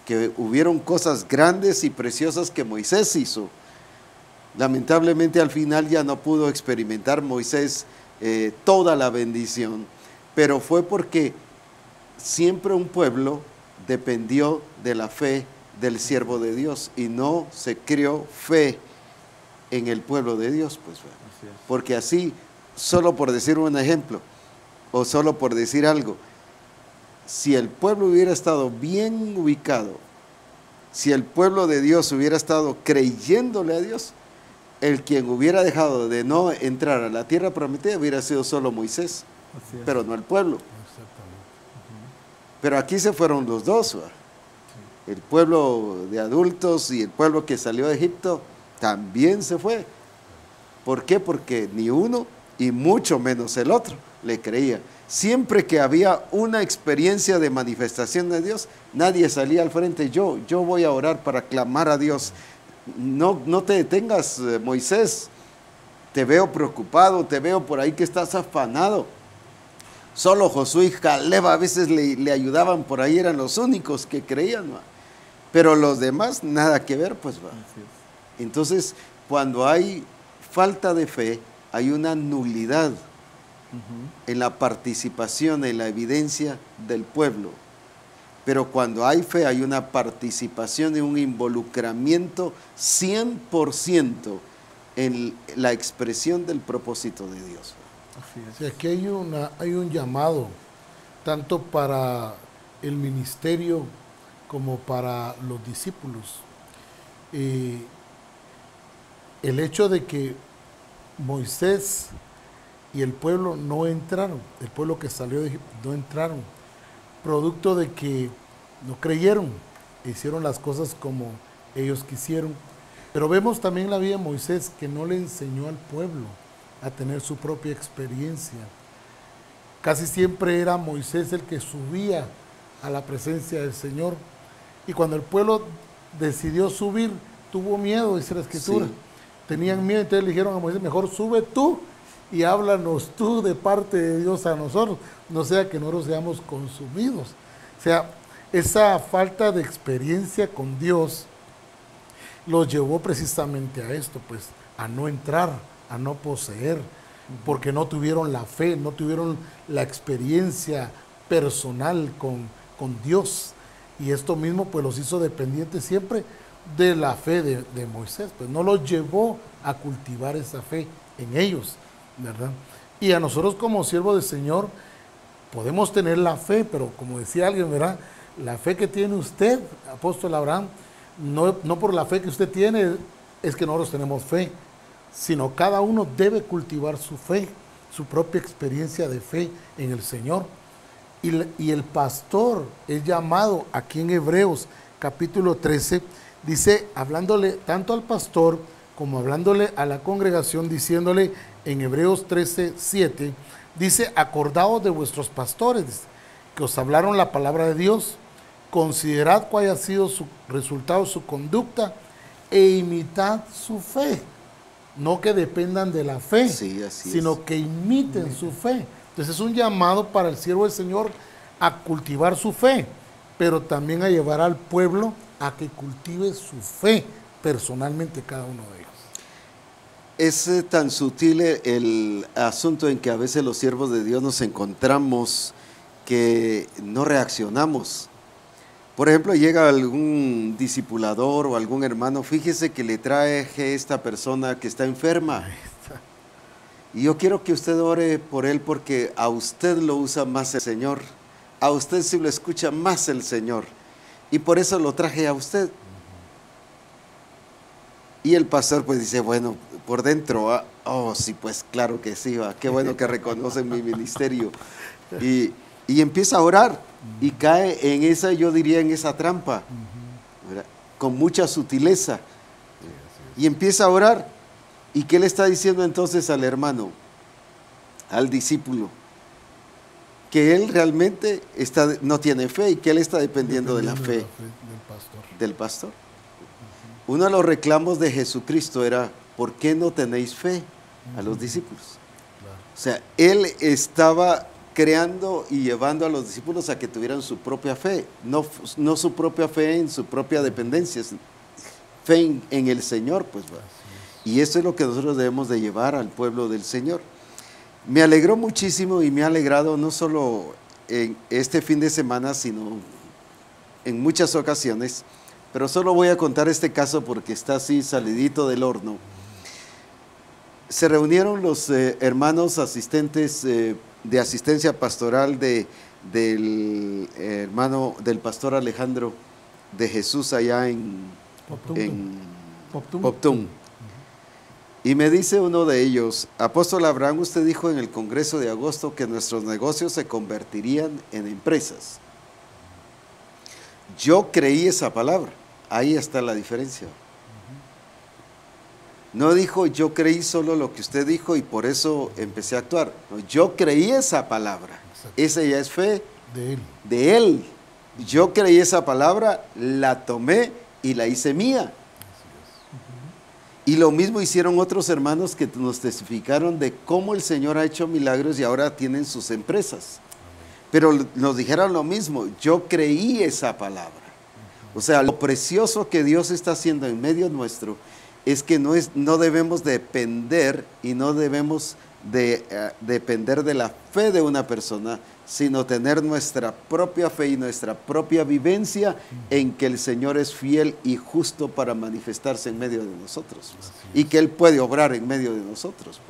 que hubieron cosas grandes y preciosas que Moisés hizo. Lamentablemente al final ya no pudo experimentar Moisés toda la bendición, pero fue porque siempre un pueblo dependió de la fe del siervo de Dios y no se creó fe en el pueblo de Dios, pues, porque así, solo por decir un ejemplo, o solo por decir algo, si el pueblo hubiera estado bien ubicado, si el pueblo de Dios hubiera estado creyéndole a Dios, el quien hubiera dejado de no entrar a la tierra prometida hubiera sido solo Moisés, pero no el pueblo. Pero aquí se fueron los dos, el pueblo de adultos y el pueblo que salió de Egipto también se fue. ¿Por qué? Porque ni uno y mucho menos el otro le creía. Siempre que había una experiencia de manifestación de Dios, nadie salía al frente. Yo voy a orar para clamar a Dios. No te detengas, Moisés. Te veo preocupado, te veo por ahí que estás afanado. Solo Josué y Caleb a veces le ayudaban por ahí, eran los únicos que creían, ¿va? Pero los demás nada que ver, pues va. Entonces, cuando hay falta de fe, hay una nulidad en la participación, en la evidencia del pueblo. Pero cuando hay fe, hay una participación y un involucramiento 100% en la expresión del propósito de Dios. Así es. Sí, aquí hay un llamado tanto para el ministerio como para los discípulos. El hecho de que Moisés y el pueblo no entraron, el pueblo que salió de Egipto no entraron, producto de que no creyeron, hicieron las cosas como ellos quisieron. Pero vemos también en la vida de Moisés que no le enseñó al pueblo a tener su propia experiencia. Casi siempre era Moisés el que subía a la presencia del Señor. Y cuando el pueblo decidió subir, tuvo miedo, dice la Escritura. Sí. Tenían miedo, entonces le dijeron a Moisés, mejor sube tú y háblanos tú de parte de Dios a nosotros, no sea que nosotros seamos consumidos. O sea, esa falta de experiencia con Dios los llevó precisamente a esto, pues, a no entrar, a no poseer, porque no tuvieron la fe, no tuvieron la experiencia personal con Dios. Y esto mismo pues los hizo dependientes siempre de la fe de Moisés, pues no los llevó a cultivar esa fe en ellos, ¿verdad? Y a nosotros como siervos del Señor podemos tener la fe, pero como decía alguien, ¿verdad? La fe que tiene usted, apóstol Abraham, no por la fe que usted tiene es que nosotros tenemos fe, sino cada uno debe cultivar su fe, su propia experiencia de fe en el Señor. Y el pastor es llamado aquí en Hebreos capítulo 13, dice, hablándole tanto al pastor como hablándole a la congregación, diciéndole en Hebreos 13, 7, dice, acordaos de vuestros pastores que os hablaron la palabra de Dios, considerad cuál haya sido su resultado, su conducta, e imitad su fe. No que dependan de la fe, sí, sino que imiten su fe. Entonces es un llamado para el siervo del Señor a cultivar su fe, pero también a llevar al pueblo a que cultive su fe personalmente cada uno de ellos. Es tan sutil el asunto en que a veces los siervos de Dios nos encontramos que no reaccionamos. Por ejemplo, llega algún discipulador o algún hermano, fíjese que le traje esta persona que está enferma. Y yo quiero que usted ore por él porque a usted lo usa más el Señor. A usted sí lo escucha más el Señor. Y por eso lo traje a usted. Y el pastor pues dice, bueno, por dentro, oh sí, pues claro que sí, qué bueno que reconocen mi ministerio. Y empieza a orar y cae en esa, yo diría, en esa trampa, ¿verdad? Con mucha sutileza. Y empieza a orar. ¿Y qué le está diciendo entonces al hermano, al discípulo? Que él realmente no tiene fe y que él está dependiendo de la fe del pastor. Uno de los reclamos de Jesucristo era, ¿por qué no tenéis fe a los discípulos? O sea, él estaba creando y llevando a los discípulos a que tuvieran su propia fe, no su propia fe en su propia dependencia, fe en el Señor, pues va. Y eso es lo que nosotros debemos de llevar al pueblo del Señor. Me alegró muchísimo y me ha alegrado no solo en este fin de semana, sino en muchas ocasiones, pero solo voy a contar este caso porque está así salidito del horno. Se reunieron los hermanos asistentes de asistencia pastoral del hermano del pastor Alejandro de Jesús allá en Poptum. Y me dice uno de ellos, apóstol Abraham, usted dijo en el Congreso de agosto que nuestros negocios se convertirían en empresas. Yo creí esa palabra, ahí está la diferencia. No dijo, yo creí solo lo que usted dijo y por eso empecé a actuar. No, yo creí esa palabra, esa ya es fe de él. Yo creí esa palabra, la tomé y la hice mía. Y lo mismo hicieron otros hermanos que nos testificaron de cómo el Señor ha hecho milagros y ahora tienen sus empresas. Pero nos dijeron lo mismo, yo creí esa palabra. O sea, lo precioso que Dios está haciendo en medio nuestro es que no debemos depender y no debemos depender de la fe de una persona, sino tener nuestra propia fe y nuestra propia vivencia en que el Señor es fiel y justo para manifestarse en medio de nosotros. Y que Él puede obrar en medio de nosotros.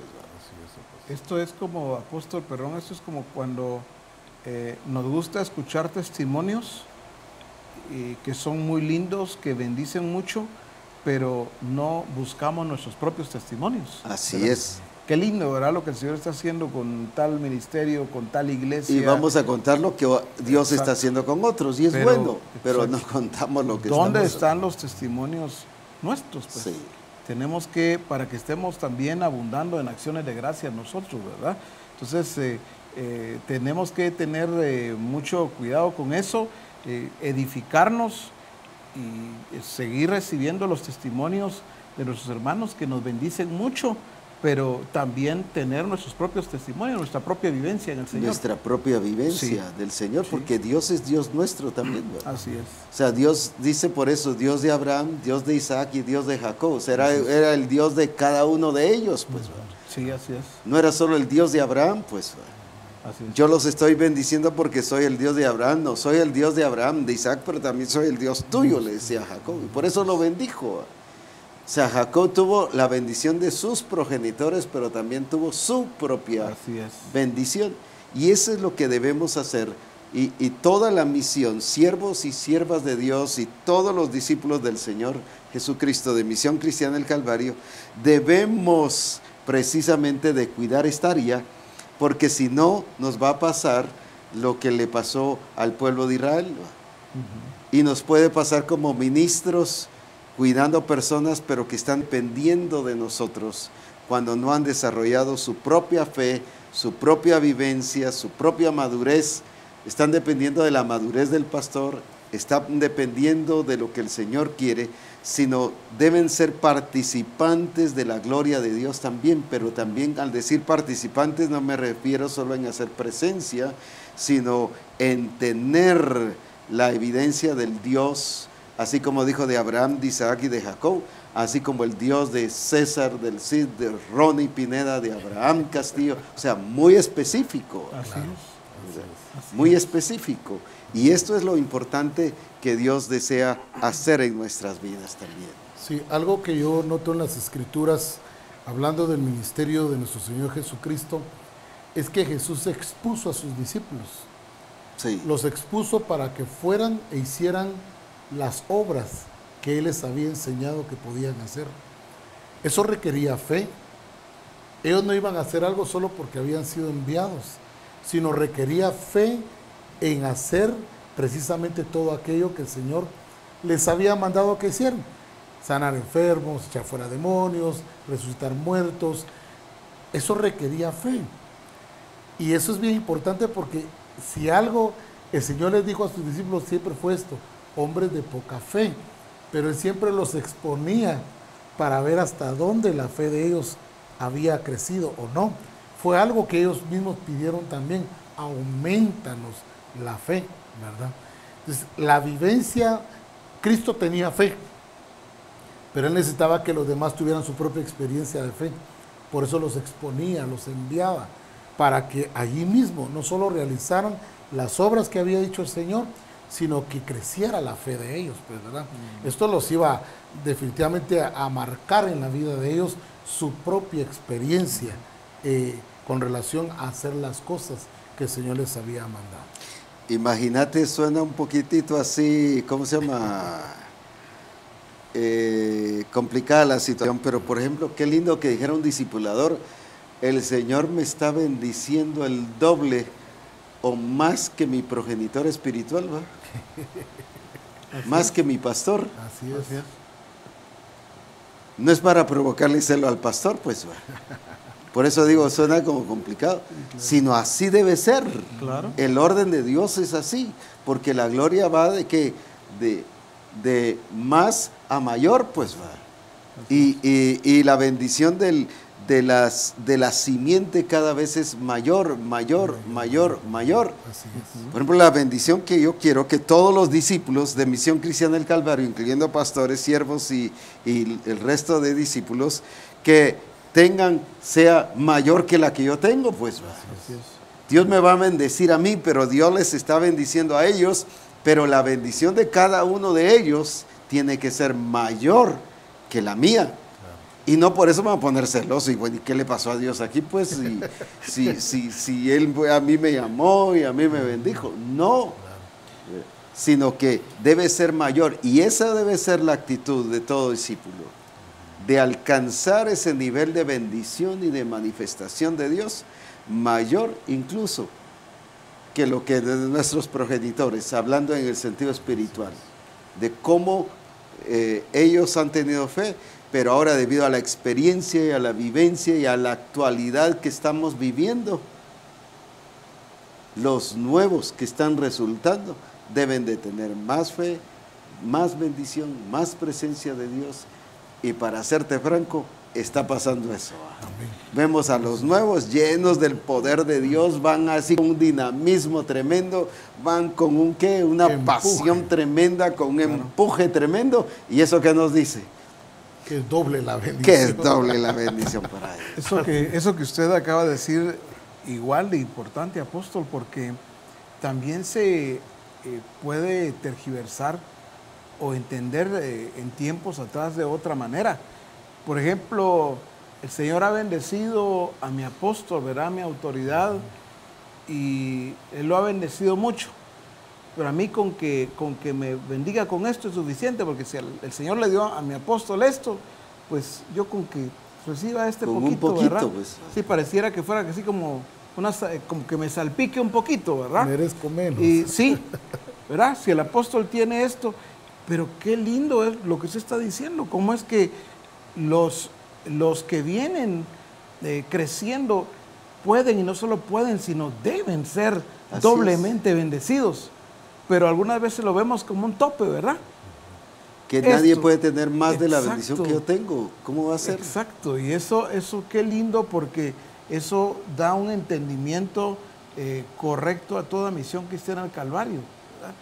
Pues. Esto es como, apóstol, perdón, esto es como cuando nos gusta escuchar testimonios que son muy lindos, que bendicen mucho, pero no buscamos nuestros propios testimonios. Así ¿verdad? es. Qué lindo, ¿verdad? Lo que el Señor está haciendo con tal ministerio, con tal iglesia. Y vamos a contar lo que Dios Exacto. está haciendo con otros, y es bueno, pero no contamos lo que ¿Dónde estamos están los testimonios nuestros? Pues Sí. tenemos que, para que estemos también abundando en acciones de gracia nosotros, ¿verdad? Entonces, tenemos que tener mucho cuidado con eso, edificarnos y seguir recibiendo los testimonios de nuestros hermanos que nos bendicen mucho, pero también tener nuestros propios testimonios, nuestra propia vivencia en el Señor. nuestra propia vivencia Sí. del Señor, Sí. porque Dios es Dios nuestro también, ¿verdad? Así es. O sea, Dios dice por eso, Dios de Abraham, Dios de Isaac y Dios de Jacob. O sea, era el Dios de cada uno de ellos, pues, ¿verdad? Sí, así es. No era solo el Dios de Abraham, pues, ¿verdad? Así es. Yo los estoy bendiciendo porque soy el Dios de Abraham, no soy el Dios de Abraham, de Isaac, pero también soy el Dios tuyo, le decía Jacob. Y por eso lo bendijo. O sea, Jacob tuvo la bendición de sus progenitores, pero también tuvo su propia Así es. bendición. Y eso es lo que debemos hacer. Y toda la misión, siervos y siervas de Dios y todos los discípulos del Señor Jesucristo de Misión Cristiana del Calvario, debemos precisamente de cuidar esta área, porque si no nos va a pasar lo que le pasó al pueblo de Israel. Y nos puede pasar como ministros cuidando personas, pero que están dependiendo de nosotros cuando no han desarrollado su propia fe, su propia vivencia, su propia madurez. Están dependiendo de la madurez del pastor, están dependiendo de lo que el Señor quiere, sino deben ser participantes de la gloria de Dios también. Pero también al decir participantes no me refiero solo en hacer presencia, sino en tener la evidencia del Dios, así como dijo de Abraham, de Isaac y de Jacob, así como el Dios de César, del Cid, de Ronnie Pineda, de Abraham Castillo, o sea, muy específico. Así Claro. es. Muy específico. Y esto es lo importante que Dios desea hacer en nuestras vidas también. Sí, algo que yo noto en las Escrituras, hablando del ministerio de nuestro Señor Jesucristo, es que Jesús expuso a sus discípulos. Sí, Los expuso para que fueran e hicieran las obras que Él les había enseñado que podían hacer. Eso requería fe. Ellos no iban a hacer algo solo porque habían sido enviados, sino requería fe en hacer precisamente todo aquello que el Señor les había mandado que hicieran. Sanar enfermos, echar fuera demonios, resucitar muertos. Eso requería fe. Y eso es bien importante porque si algo el Señor les dijo a sus discípulos siempre fue esto: hombres de poca fe. Pero Él siempre los exponía para ver hasta dónde la fe de ellos había crecido o no. Fue algo que ellos mismos pidieron también: aumentanos la fe, ¿verdad? Entonces, la vivencia, Cristo tenía fe, pero Él necesitaba que los demás tuvieran su propia experiencia de fe. Por eso los exponía, los enviaba, para que allí mismo no solo realizaran las obras que había dicho el Señor, sino que creciera la fe de ellos, pues, ¿verdad? Esto los iba definitivamente a marcar en la vida de ellos su propia experiencia con relación a hacer las cosas que el Señor les había mandado. imagínate, suena un poquitito así, ¿cómo se llama? Complicada la situación, pero por ejemplo, qué lindo que dijera un discipulador: el Señor me está bendiciendo el doble o más que mi progenitor espiritual, ¿va? Más que mi pastor. Así es. Así es. No es para provocarle celo al pastor, pues, ¿va? Por eso digo, suena como complicado, sino así debe ser. Claro. El orden de Dios es así, porque la gloria va de que de más a mayor, pues va. Y la bendición de la simiente cada vez es mayor. Así es. Por ejemplo, la bendición que yo quiero que todos los discípulos de Misión Cristiana del Calvario, incluyendo pastores, siervos y el resto de discípulos, que tengan, sea mayor que la que yo tengo, pues va. Así es. Dios me va a bendecir a mí, pero Dios les está bendiciendo a ellos, pero la bendición de cada uno de ellos tiene que ser mayor que la mía. Y no por eso me voy a poner celoso y bueno, ¿y qué le pasó a Dios aquí? Pues si Él a mí me llamó y a mí me bendijo. No, sino que debe ser mayor. Y esa debe ser la actitud de todo discípulo, de alcanzar ese nivel de bendición y de manifestación de Dios, mayor incluso que lo que de nuestros progenitores, hablando en el sentido espiritual, de cómo ellos han tenido fe, pero ahora debido a la experiencia y a la vivencia y a la actualidad que estamos viviendo, los nuevos que están resultando deben de tener más fe, más bendición, más presencia de Dios. Y para serte franco, está pasando eso. Amén. Vemos a los nuevos llenos del poder de Dios, van así con un dinamismo tremendo, van con un ¿qué? Una pasión tremenda, con un empuje tremendo. ¿Y eso qué nos dice? Que es doble la bendición. Que es doble la bendición para ellos. Eso que usted acaba de decir, igual de importante, apóstol, porque también se puede tergiversar o entender en tiempos atrás de otra manera. Por ejemplo, el Señor ha bendecido a mi apóstol, ¿verdad? A mi autoridad, y Él lo ha bendecido mucho. Pero a mí con que me bendiga con esto es suficiente, porque si el Señor le dio a mi apóstol esto, pues yo con que reciba este con poquito, un poquito, ¿verdad? Pues. Sí, pareciera que fuera así como que me salpique un poquito, ¿verdad? Merezco menos. Y sí, ¿verdad? Si el apóstol tiene esto, pero qué lindo es lo que usted está diciendo, cómo es que los que vienen creciendo pueden, y no solo pueden, sino deben ser Así doblemente bendecidos. Pero algunas veces lo vemos como un tope, ¿verdad? Que nadie puede tener más de la bendición que yo tengo. ¿Cómo va a ser? Exacto, y eso qué lindo, porque eso da un entendimiento correcto a toda misión cristiana al Calvario, ¿verdad?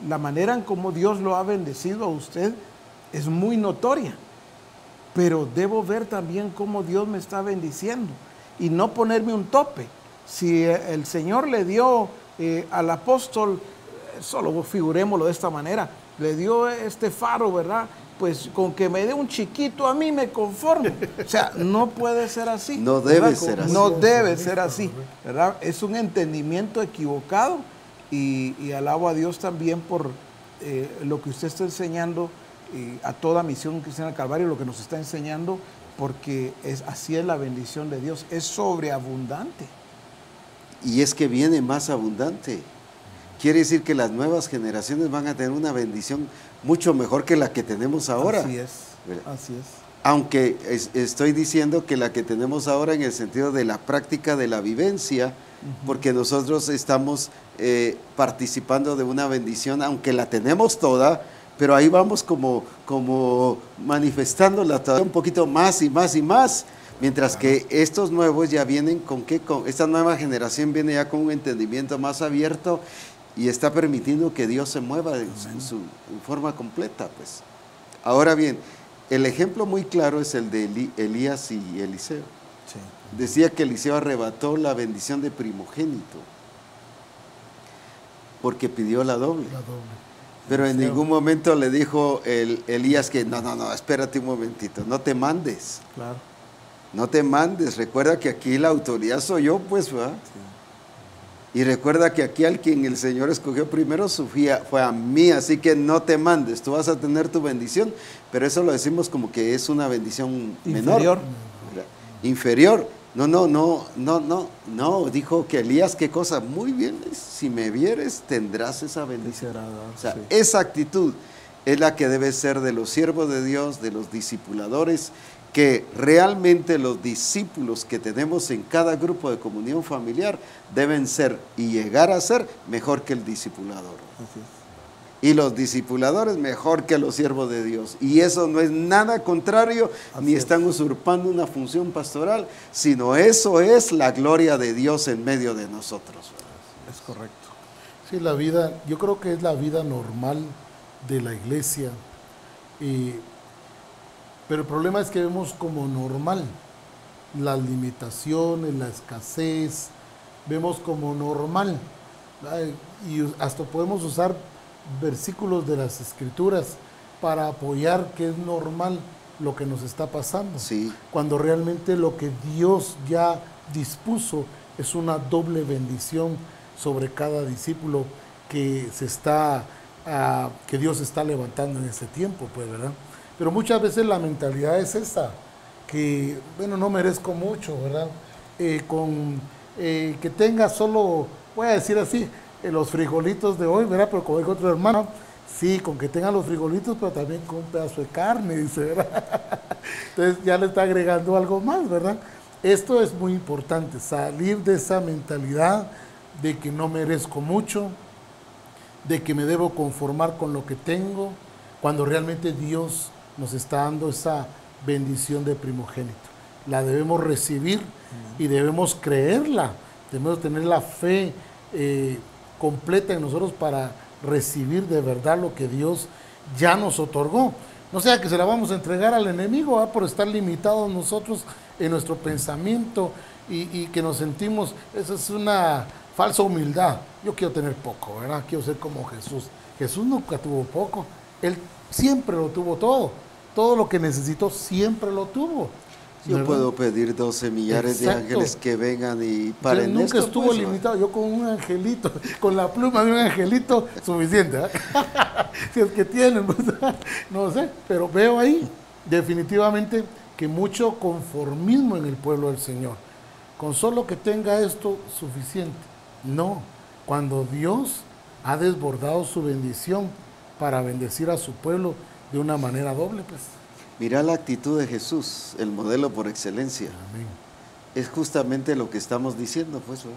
La manera en cómo Dios lo ha bendecido a usted es muy notoria, pero debo ver también cómo Dios me está bendiciendo y no ponerme un tope. Si el Señor le dio al apóstol, solo figurémoslo de esta manera, le dio este faro, ¿verdad? Pues con que me dé un chiquito a mí me conformo. O sea, no puede ser así. No debe ser así. No debe ser así, ¿verdad? Es un entendimiento equivocado, y alabo a Dios también por lo que usted está enseñando a toda misión cristiana del Calvario, lo que nos está enseñando, porque así es la bendición de Dios, es sobreabundante. Y es que viene más abundante. Quiere decir que las nuevas generaciones van a tener una bendición mucho mejor que la que tenemos ahora. Así es, así es. Aunque estoy diciendo que la que tenemos ahora en el sentido de la práctica de la vivencia, porque nosotros estamos participando de una bendición, aunque la tenemos toda, pero ahí vamos como manifestándola todavía un poquito más y más y más. Mientras que estos nuevos ya vienen esta nueva generación viene ya con un entendimiento más abierto y está permitiendo que Dios se mueva en forma completa, pues. Ahora bien, el ejemplo muy claro es el de Elías y Eliseo. Sí. Decía que Eliseo arrebató la bendición de primogénito porque pidió la doble. Pero en ningún momento le dijo Elías que no, espérate un momentito, no te mandes. Claro. No te mandes, recuerda que aquí la autoridad soy yo, pues, ¿verdad? Sí. Y recuerda que aquí al quien el Señor escogió primero fue a mí, así que no te mandes, tú vas a tener tu bendición, pero eso lo decimos como que es una bendición menor. Inferior. No, dijo que Elías, ¿qué cosa? Muy bien, si me vieres tendrás esa bendición. O sea, esa actitud es la que debe ser de los siervos de Dios, de los discipuladores, que realmente los discípulos que tenemos en cada grupo de comunión familiar deben ser y llegar a ser mejor que el discipulador. Y los discipuladores mejor que los siervos de Dios. Y eso no es nada contrario, ni están usurpando una función pastoral, sino eso es la gloria de Dios en medio de nosotros. Es correcto. Sí, yo creo que es la vida normal de la iglesia. Pero el problema es que vemos como normal las limitaciones, la escasez, vemos como normal, ¿verdad? Y hasta podemos usar versículos de las Escrituras para apoyar que es normal lo que nos está pasando. Sí. Cuando realmente lo que Dios ya dispuso es una doble bendición sobre cada discípulo que que Dios está levantando en este tiempo, pues, ¿verdad? Pero muchas veces la mentalidad es esa, que, bueno, no merezco mucho, ¿verdad? Que tenga solo, voy a decir así, los frijolitos de hoy, ¿verdad? Pero como dijo otro hermano, sí, con que tengan los frijolitos, pero también con un pedazo de carne, dice, ¿verdad? Entonces ya le está agregando algo más, ¿verdad? Esto es muy importante, salir de esa mentalidad de que no merezco mucho, de que me debo conformar con lo que tengo, cuando realmente Dios nos está dando esa bendición de primogénito. La debemos recibir y debemos creerla, debemos tener la fe completa en nosotros para recibir de verdad lo que Dios ya nos otorgó. No sea que se la vamos a entregar al enemigo, ¿verdad? Por estar limitados nosotros en nuestro pensamiento y que nos sentimos, esa es una falsa humildad. Yo quiero tener poco, ¿verdad? Quiero ser como Jesús. Jesús nunca tuvo poco, Él siempre lo tuvo todo. Todo lo que necesitó siempre lo tuvo. Yo puedo pedir 12 millares de ángeles que vengan y paren nunca esto, estuvo pues, limitado. Yo con un angelito, con la pluma de un angelito, suficiente. ¿Eh? Si es que tienen, pues, no sé, pero veo ahí definitivamente que mucho conformismo en el pueblo del Señor. Con solo que tenga esto, suficiente. No, cuando Dios ha desbordado su bendición para bendecir a su pueblo de una manera doble, pues. Mira la actitud de Jesús, el modelo por excelencia. Amén. Es justamente lo que estamos diciendo, pues. ¿No?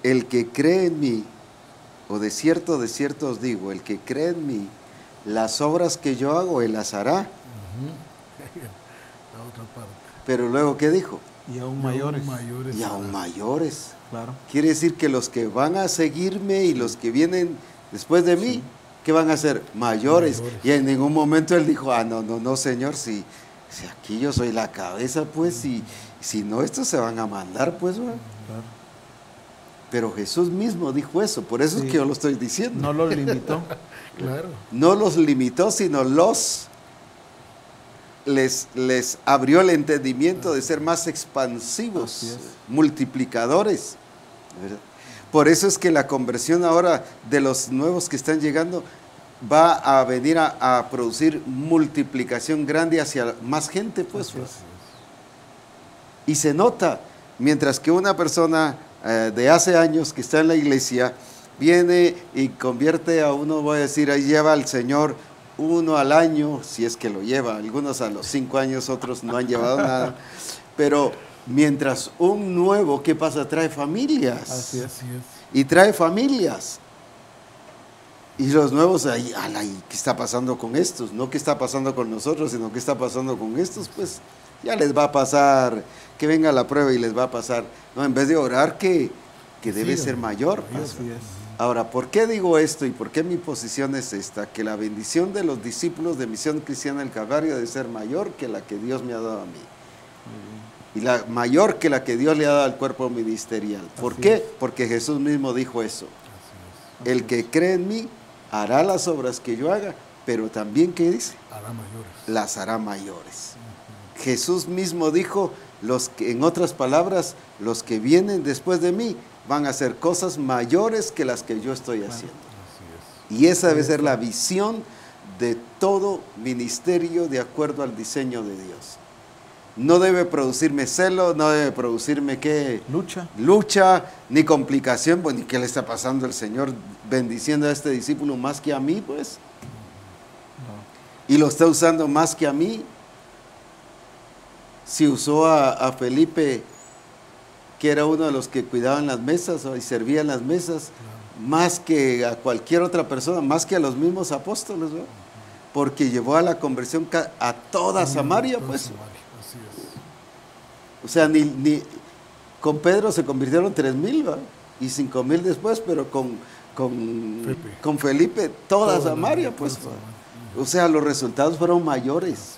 El que cree en mí, o de cierto os digo, el que cree en mí, las obras que yo hago, él las hará. La otra parte. Pero luego, ¿qué dijo? Y aún mayores. Y aún mayores. Claro. Quiere decir que los que van a seguirme y los que vienen después de mí, ¿qué van a hacer? Mayores. Y en ningún momento él dijo, no, Señor, si aquí yo soy la cabeza, pues, y si no, estos se van a mandar, pues, ¿no? Claro. Pero Jesús mismo dijo eso, por eso es que yo lo estoy diciendo. No los limitó. Claro. No los limitó, sino les abrió el entendimiento de ser más expansivos, multiplicadores, ¿verdad? Por eso es que la conversión ahora de los nuevos que están llegando va a venir a producir multiplicación grande hacia más gente, pues. Y se nota, mientras que una persona de hace años que está en la iglesia viene y convierte a uno, voy a decir, ahí lleva al Señor uno al año, si es que lo lleva, algunos a los 5 años, otros no han llevado nada, pero mientras un nuevo, ¿qué pasa? Trae familias. Así es. Y trae familias. Y los nuevos, ahí, ¿qué está pasando con estos? No qué está pasando con nosotros, sino qué está pasando con estos, pues ya les va a pasar, que venga la prueba y les va a pasar. No, en vez de orar que debe ser mayor. Así es. Ahora, ¿por qué digo esto y por qué mi posición es esta? Que la bendición de los discípulos de Misión Cristiana del Calvario debe ser mayor que la que Dios me ha dado a mí. Y la mayor que la que Dios le ha dado al cuerpo ministerial. ¿Por qué? Porque Jesús mismo dijo eso. El que cree en mí hará las obras que yo haga, pero también, ¿qué dice? Hará mayores. Las hará mayores. Jesús mismo dijo, en otras palabras, los que vienen después de mí van a hacer cosas mayores que las que yo estoy haciendo. Y esa debe ser la visión de todo ministerio de acuerdo al diseño de Dios. No debe producirme celo, no debe producirme ¿qué? Lucha, ni complicación. Pues, ¿y qué le está pasando al Señor bendiciendo a este discípulo más que a mí, pues? No. Y lo está usando más que a mí. Si usó a Felipe, que era uno de los que cuidaban las mesas y servían las mesas, más que a cualquier otra persona, más que a los mismos apóstoles, ¿no? Porque llevó a la conversión a toda Samaria, pues. O sea, ni con Pedro se convirtieron 3,000, ¿va? Y 5,000 después, pero con Felipe toda Samaria, pues. O sea, los resultados fueron mayores.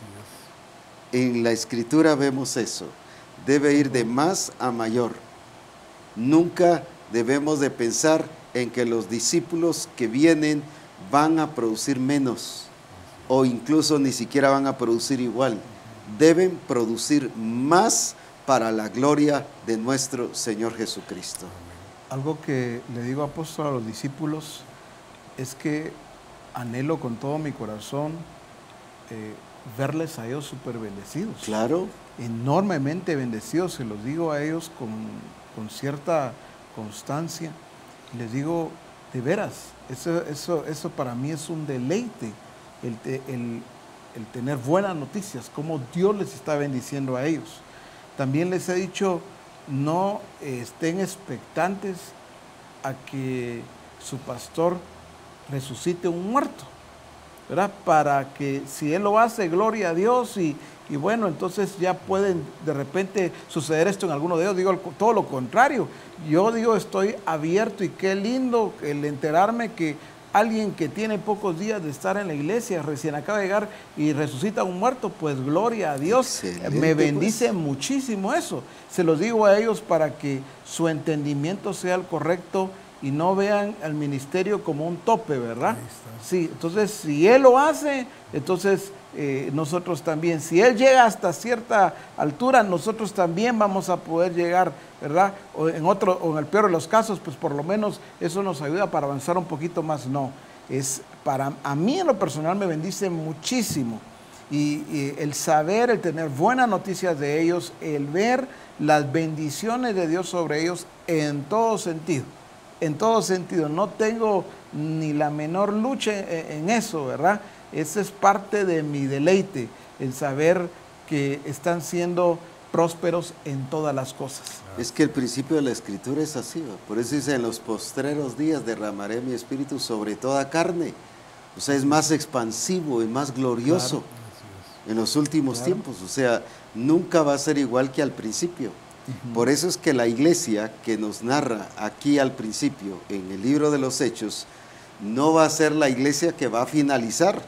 En la Escritura vemos eso. Debe ir de más a mayor. Nunca debemos de pensar en que los discípulos que vienen van a producir menos. o incluso ni siquiera van a producir igual. Deben producir más para la gloria de nuestro Señor Jesucristo. Algo que le digo, apóstol, a los discípulos es que anhelo con todo mi corazón verles a ellos súper bendecidos. Claro. Enormemente bendecidos, se los digo a ellos con cierta constancia. Les digo, de veras, eso para mí es un deleite, el tener buenas noticias, cómo Dios les está bendiciendo a ellos. También les he dicho, no estén expectantes a que su pastor resucite un muerto, ¿verdad? Para que si él lo hace, gloria a Dios, y bueno, entonces ya pueden de repente suceder esto en alguno de ellos. Digo todo lo contrario. Yo digo, estoy abierto, y qué lindo el enterarme que alguien que tiene pocos días de estar en la iglesia, recién acaba de llegar y resucita a un muerto, pues gloria a Dios. Excelente, me bendice pues muchísimo eso. Se los digo a ellos para que su entendimiento sea el correcto y no vean al ministerio como un tope, ¿verdad? Sí, entonces si él lo hace, entonces nosotros también. Si él llega hasta cierta altura, nosotros también vamos a poder llegar, ¿verdad? O en el peor de los casos, pues por lo menos eso nos ayuda para avanzar un poquito más. No, a mí en lo personal me bendice muchísimo. Y el saber, el tener buenas noticias de ellos, el ver las bendiciones de Dios sobre ellos en todo sentido. En todo sentido, no tengo ni la menor lucha en eso, ¿verdad? Ese es parte de mi deleite, el saber que están siendo prósperos en todas las cosas. es que el principio de la Escritura es así, ¿va? Por eso dice, en los postreros días derramaré mi espíritu sobre toda carne. O sea, es más expansivo y más glorioso en los últimos tiempos. O sea, nunca va a ser igual que al principio. Por eso es que la iglesia que nos narra aquí al principio, en el libro de los Hechos, no va a ser la iglesia que va a finalizar.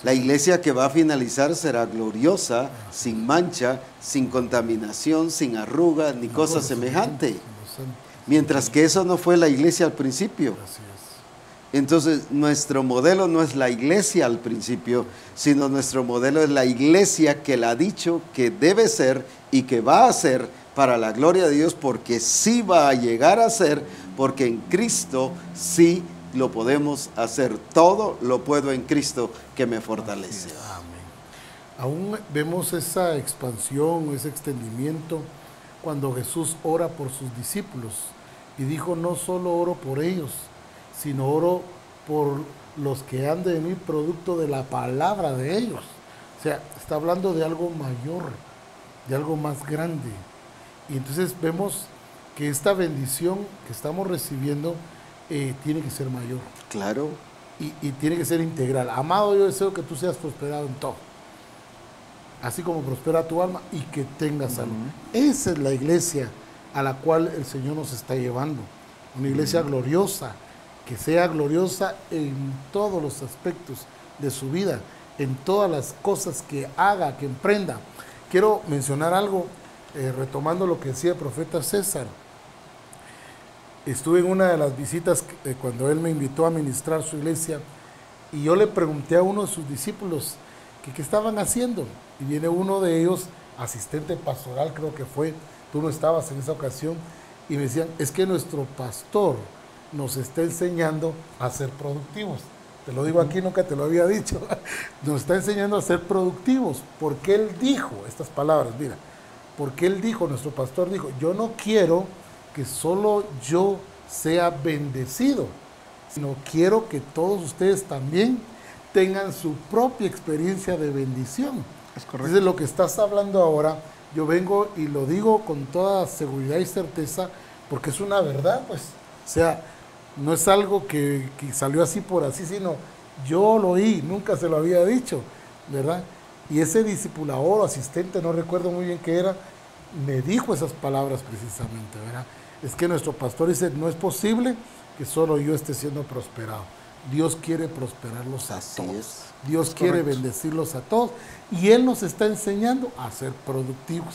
La iglesia que va a finalizar será gloriosa, sin mancha, sin contaminación, sin arruga, ni cosa semejante. Mientras que eso no fue la iglesia al principio. Entonces, nuestro modelo no es la iglesia al principio, sino nuestro modelo es la iglesia que la ha dicho que debe ser y que va a ser para la gloria de Dios, porque sí va a llegar a ser, porque en Cristo sí lo podemos hacer. Todo lo puedo en Cristo que me fortalece. Amén. Aún vemos esa expansión, ese extendimiento, cuando Jesús ora por sus discípulos y dijo, no solo oro por ellos, sino oro por los que han de venir producto de la palabra de ellos. O sea, está hablando de algo mayor, de algo más grande. Y entonces vemos que esta bendición que estamos recibiendo tiene que ser mayor. Claro. Y tiene que ser integral. Amado, yo deseo que tú seas prosperado en todo, así como prospera tu alma y que tengas salud. Esa es la iglesia a la cual el Señor nos está llevando. Una iglesia gloriosa, que sea gloriosa en todos los aspectos de su vida, en todas las cosas que haga, que emprenda. Quiero mencionar algo, retomando lo que decía el profeta César. Estuve en una de las visitas cuando él me invitó a ministrar su iglesia, y yo le pregunté a uno de sus discípulos que qué estaban haciendo, y viene uno de ellos, asistente pastoral creo que fue, tú no estabas en esa ocasión, y me decían, es que nuestro pastor nos está enseñando a ser productivos. Te lo digo aquí, nunca te lo había dicho. Nos está enseñando a ser productivos, porque él dijo estas palabras, mira, porque él dijo, nuestro pastor dijo, yo no quiero que solo yo sea bendecido, sino quiero que todos ustedes también tengan su propia experiencia de bendición. Es correcto. Entonces, lo que estás hablando ahora, yo vengo y lo digo con toda seguridad y certeza, porque es una verdad, pues. O sea, no es algo que salió así por así, sino yo lo oí, nunca se lo había dicho, ¿verdad? Y ese discipulador o asistente, no recuerdo muy bien qué era, me dijo esas palabras precisamente, ¿verdad? Es que nuestro pastor dice, no es posible que solo yo esté siendo prosperado. Dios quiere prosperarlos a todos. Dios quiere bendecirlos a todos. Y Él nos está enseñando a ser productivos.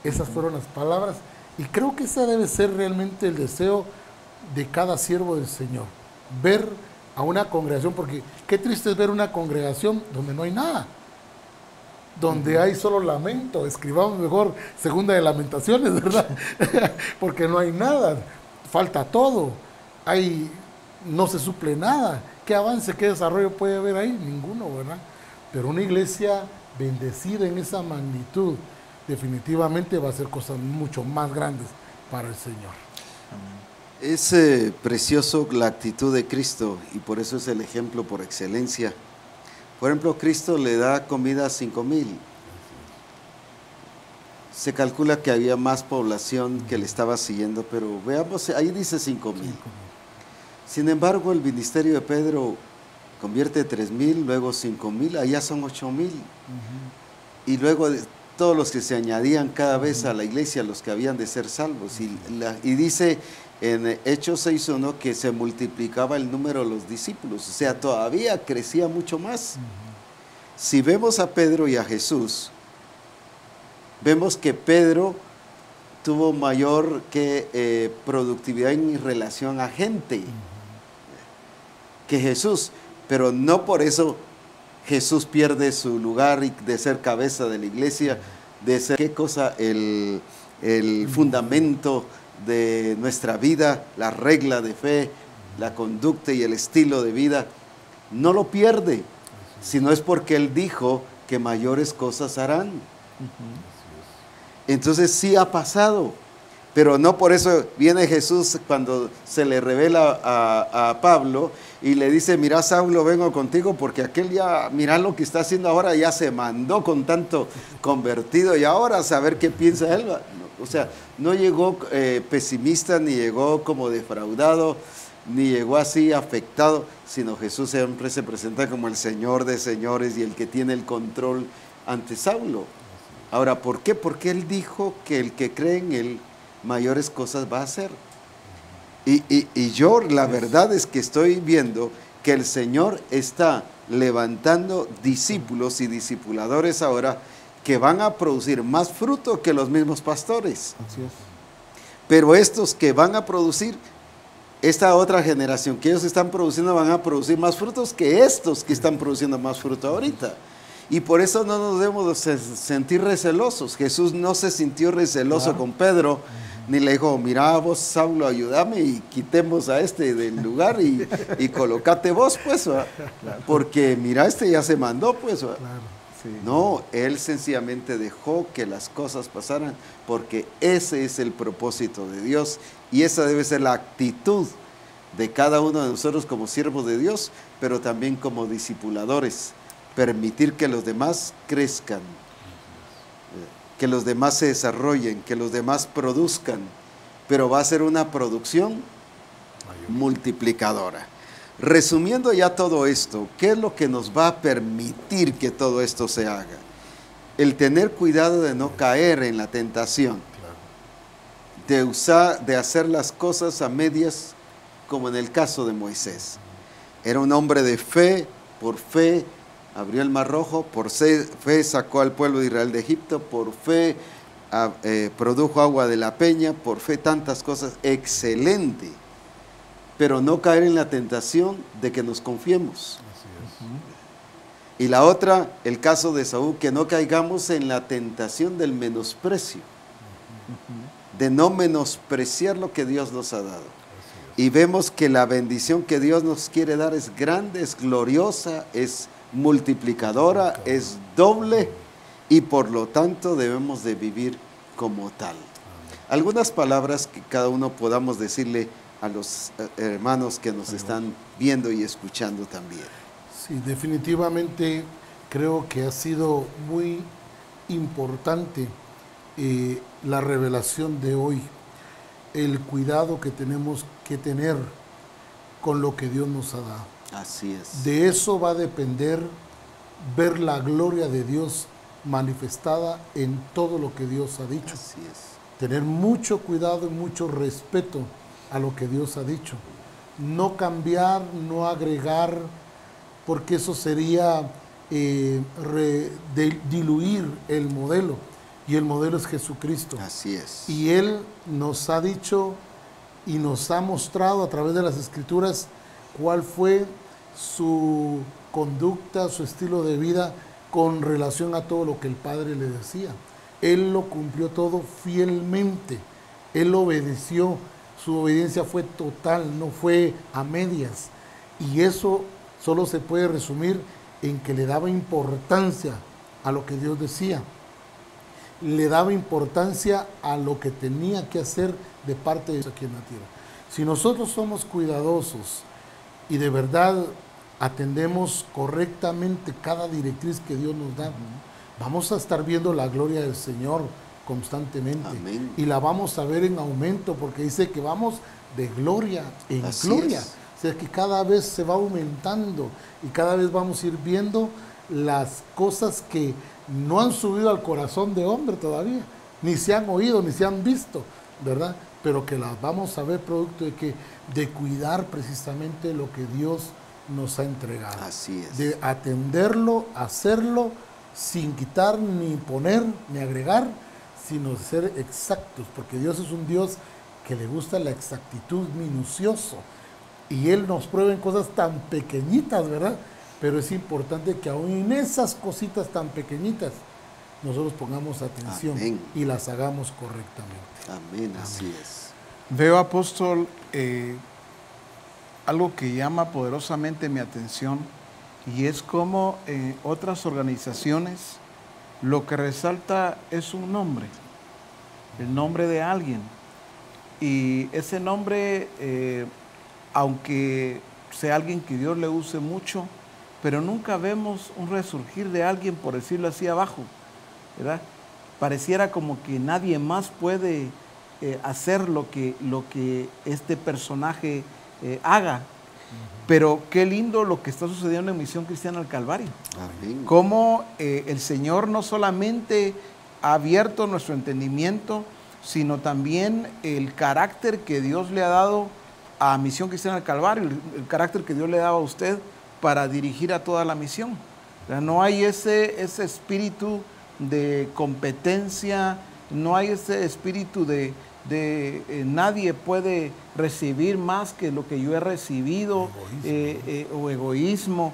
Esas fueron las palabras. Y creo que ese debe ser realmente el deseo de cada siervo del Señor. Ver a una congregación, porque qué triste es ver una congregación donde no hay nada, donde hay solo lamento. Escribamos mejor Segunda de Lamentaciones, ¿verdad? Porque no hay nada, falta todo, no se suple nada. ¿Qué avance, qué desarrollo puede haber ahí? Ninguno, ¿verdad? Pero una iglesia bendecida en esa magnitud definitivamente va a hacer cosas mucho más grandes para el Señor. Es precioso la actitud de Cristo y por eso es el ejemplo por excelencia. Por ejemplo, Cristo le da comida a 5,000. Se calcula que había más población que le estaba siguiendo, pero veamos, ahí dice 5,000. Sin embargo, el ministerio de Pedro convierte 3,000, luego 5,000, allá son 8,000. Y luego todos los que se añadían cada vez a la iglesia, los que habían de ser salvos. Y dice en Hechos 6:1 que se multiplicaba el número de los discípulos, o sea, todavía crecía mucho más. Si vemos a Pedro y a Jesús, vemos que Pedro tuvo mayor productividad en relación a gente que Jesús, pero no por eso Jesús pierde su lugar de ser cabeza de la iglesia, de ser el fundamento de nuestra vida, la regla de fe, la conducta y el estilo de vida. No lo pierde, sino es porque Él dijo que mayores cosas harán. Entonces sí ha pasado, pero no por eso viene Jesús cuando se le revela a Pablo y le dice: mira, Saulo, vengo contigo porque aquel ya, mira lo que está haciendo ahora, ya se mandó con tanto convertido y ahora a saber qué piensa él. O sea, no llegó pesimista, ni llegó como defraudado, ni llegó así afectado, sino Jesús siempre se presenta como el Señor de señores y el que tiene el control ante Saulo. Ahora, ¿por qué? Porque Él dijo que el que cree en Él mayores cosas va a hacer. Y yo la verdad es que estoy viendo que el Señor está levantando discípulos y discipuladores ahora que van a producir más fruto que los mismos pastores. Así es. Pero estos que van a producir, esta otra generación que ellos están produciendo, van a producir más frutos que estos que están produciendo más fruto ahorita. Y por eso no nos debemos sentir recelosos. Jesús no se sintió receloso con Pedro, ni le dijo: mira vos, Saulo, ayúdame y quitemos a este del lugar y colocate vos, pues, porque mira, este ya se mandó, pues. No, Él sencillamente dejó que las cosas pasaran, porque ese es el propósito de Dios y esa debe ser la actitud de cada uno de nosotros como siervos de Dios, pero también como discipuladores. Permitir que los demás crezcan, que los demás se desarrollen, que los demás produzcan, pero va a ser una producción multiplicadora. Resumiendo ya todo esto, ¿qué es lo que nos va a permitir que todo esto se haga? El tener cuidado de no caer en la tentación, de hacer las cosas a medias, como en el caso de Moisés. Era un hombre de fe, por fe abrió el Mar Rojo, por fe sacó al pueblo de Israel de Egipto, por fe produjo agua de la peña, por fe tantas cosas, excelente. Pero no caer en la tentación de que nos confiemos. Y la otra, el caso de Saúl, que no caigamos en la tentación del menosprecio, de no menospreciar lo que Dios nos ha dado. Y vemos que la bendición que Dios nos quiere dar es grande, es gloriosa, es multiplicadora, es doble, y por lo tanto debemos de vivir como tal. Algunas palabras que cada uno podamos decirle a los hermanos que nos están viendo y escuchando también. Sí, definitivamente creo que ha sido muy importante la revelación de hoy, el cuidado que tenemos que tener con lo que Dios nos ha dado. Así es. De eso va a depender ver la gloria de Dios manifestada en todo lo que Dios ha dicho. Así es. Tener mucho cuidado y mucho respeto a lo que Dios ha dicho. No cambiar, no agregar, porque eso sería diluir el modelo. Y el modelo es Jesucristo. Así es. Y Él nos ha dicho y nos ha mostrado a través de las Escrituras cuál fue su conducta, su estilo de vida con relación a todo lo que el Padre le decía. Él lo cumplió todo fielmente, él obedeció, su obediencia fue total, no fue a medias. Y eso solo se puede resumir en que le daba importancia a lo que Dios decía. Le daba importancia a lo que tenía que hacer de parte de Dios aquí en la tierra. Si nosotros somos cuidadosos y de verdad atendemos correctamente cada directriz que Dios nos da, vamos a estar viendo la gloria del Señor constantemente. Amén. Y la vamos a ver en aumento, porque dice que vamos de gloria en Así gloria. es. O sea que cada vez se va aumentando y cada vez vamos a ir viendo las cosas que no han subido al corazón de hombre todavía, ni se han oído, ni se han visto, ¿verdad? Pero que las vamos a ver producto de cuidar precisamente lo que Dios nos ha entregado. Así es. De atenderlo, hacerlo, sin quitar, ni poner, ni agregar, sino ser exactos, porque Dios es un Dios que le gusta la exactitud, minucioso, y Él nos prueba en cosas tan pequeñitas, ¿verdad? Pero es importante que aún en esas cositas tan pequeñitas nosotros pongamos atención. Amén. Y las hagamos correctamente. Amén, así es. Veo, apóstol, algo que llama poderosamente mi atención, y es como en otras organizaciones lo que resalta es un nombre, el nombre de alguien. Y ese nombre, aunque sea alguien que Dios le use mucho, pero nunca vemos un resurgir de alguien, por decirlo así, abajo, ¿verdad? Pareciera como que nadie más puede hacer lo que este personaje haga. Pero qué lindo lo que está sucediendo en Misión Cristiana del Calvario. Amén. Cómo el Señor no solamente ha abierto nuestro entendimiento, sino también el carácter que Dios le ha dado a Misión Cristiana del Calvario, el carácter que Dios le daba a usted para dirigir a toda la misión. O sea, no hay ese espíritu de competencia, no hay ese espíritu de nadie puede recibir más que lo que yo he recibido, o egoísmo.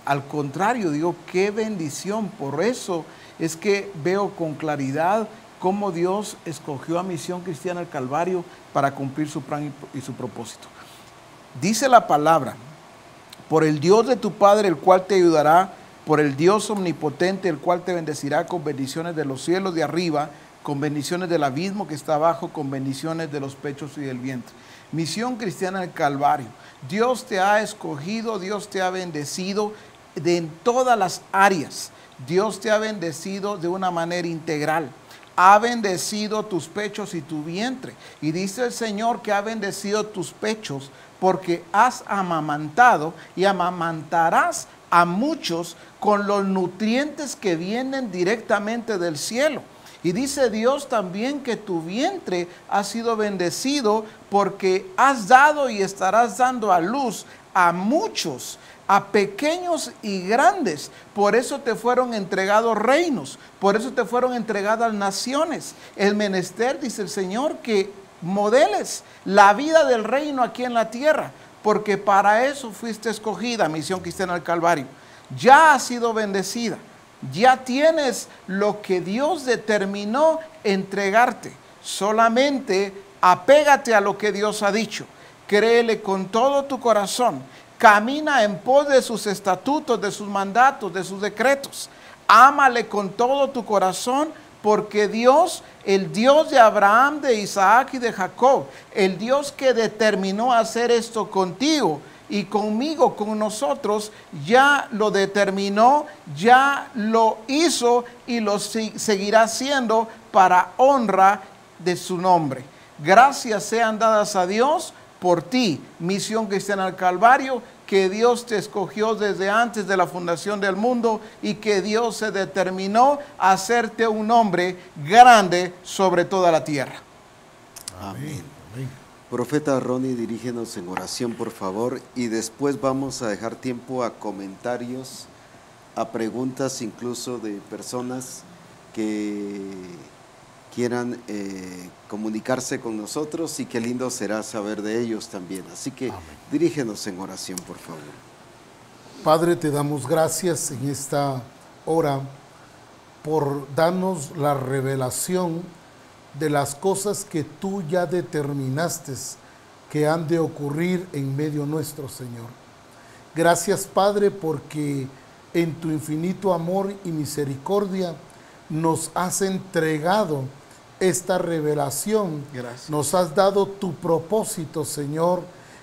Al contrario, digo, qué bendición. Por eso es que veo con claridad cómo Dios escogió a Misión Cristiana del Calvario para cumplir su plan y su propósito. Dice la palabra: por el Dios de tu Padre, el cual te ayudará, por el Dios omnipotente, el cual te bendecirá con bendiciones de los cielos de arriba, con bendiciones del abismo que está abajo, con bendiciones de los pechos y del vientre. Misión Cristiana del Calvario. Dios te ha escogido, Dios te ha bendecido en todas las áreas. Dios te ha bendecido de una manera integral. Ha bendecido tus pechos y tu vientre. Y dice el Señor que ha bendecido tus pechos porque has amamantado y amamantarás a muchos con los nutrientes que vienen directamente del cielo. Y dice Dios también que tu vientre ha sido bendecido porque has dado y estarás dando a luz a muchos, a pequeños y grandes. Por eso te fueron entregados reinos, por eso te fueron entregadas naciones. El menester, dice el Señor, que modeles la vida del reino aquí en la tierra, porque para eso fuiste escogida, Misión Cristiana del Calvario. Ya has sido bendecida. Ya tienes lo que Dios determinó entregarte. Solamente apégate a lo que Dios ha dicho. Créele con todo tu corazón. Camina en pos de sus estatutos, de sus mandatos, de sus decretos. Ámale con todo tu corazón, porque Dios, el Dios de Abraham, de Isaac y de Jacob, el Dios que determinó hacer esto contigo y conmigo, con nosotros, ya lo determinó, ya lo hizo y lo seguirá haciendo para honra de su nombre. Gracias sean dadas a Dios por ti, Misión Cristiana del Calvario, que Dios te escogió desde antes de la fundación del mundo y que Dios se determinó a hacerte un hombre grande sobre toda la tierra. Amén. Amén. Profeta Ronnie, dirígenos en oración, por favor, y después vamos a dejar tiempo a comentarios, a preguntas incluso de personas que quieran comunicarse con nosotros, y qué lindo será saber de ellos también. Así que Amén. dirígenos en oración, por favor. Padre, te damos gracias en esta hora por darnos la revelación de las cosas que tú ya determinaste que han de ocurrir en medio nuestro, Señor. Gracias, Padre, porque en tu infinito amor y misericordia nos has entregado esta revelación. Gracias. Nos has dado tu propósito, Señor,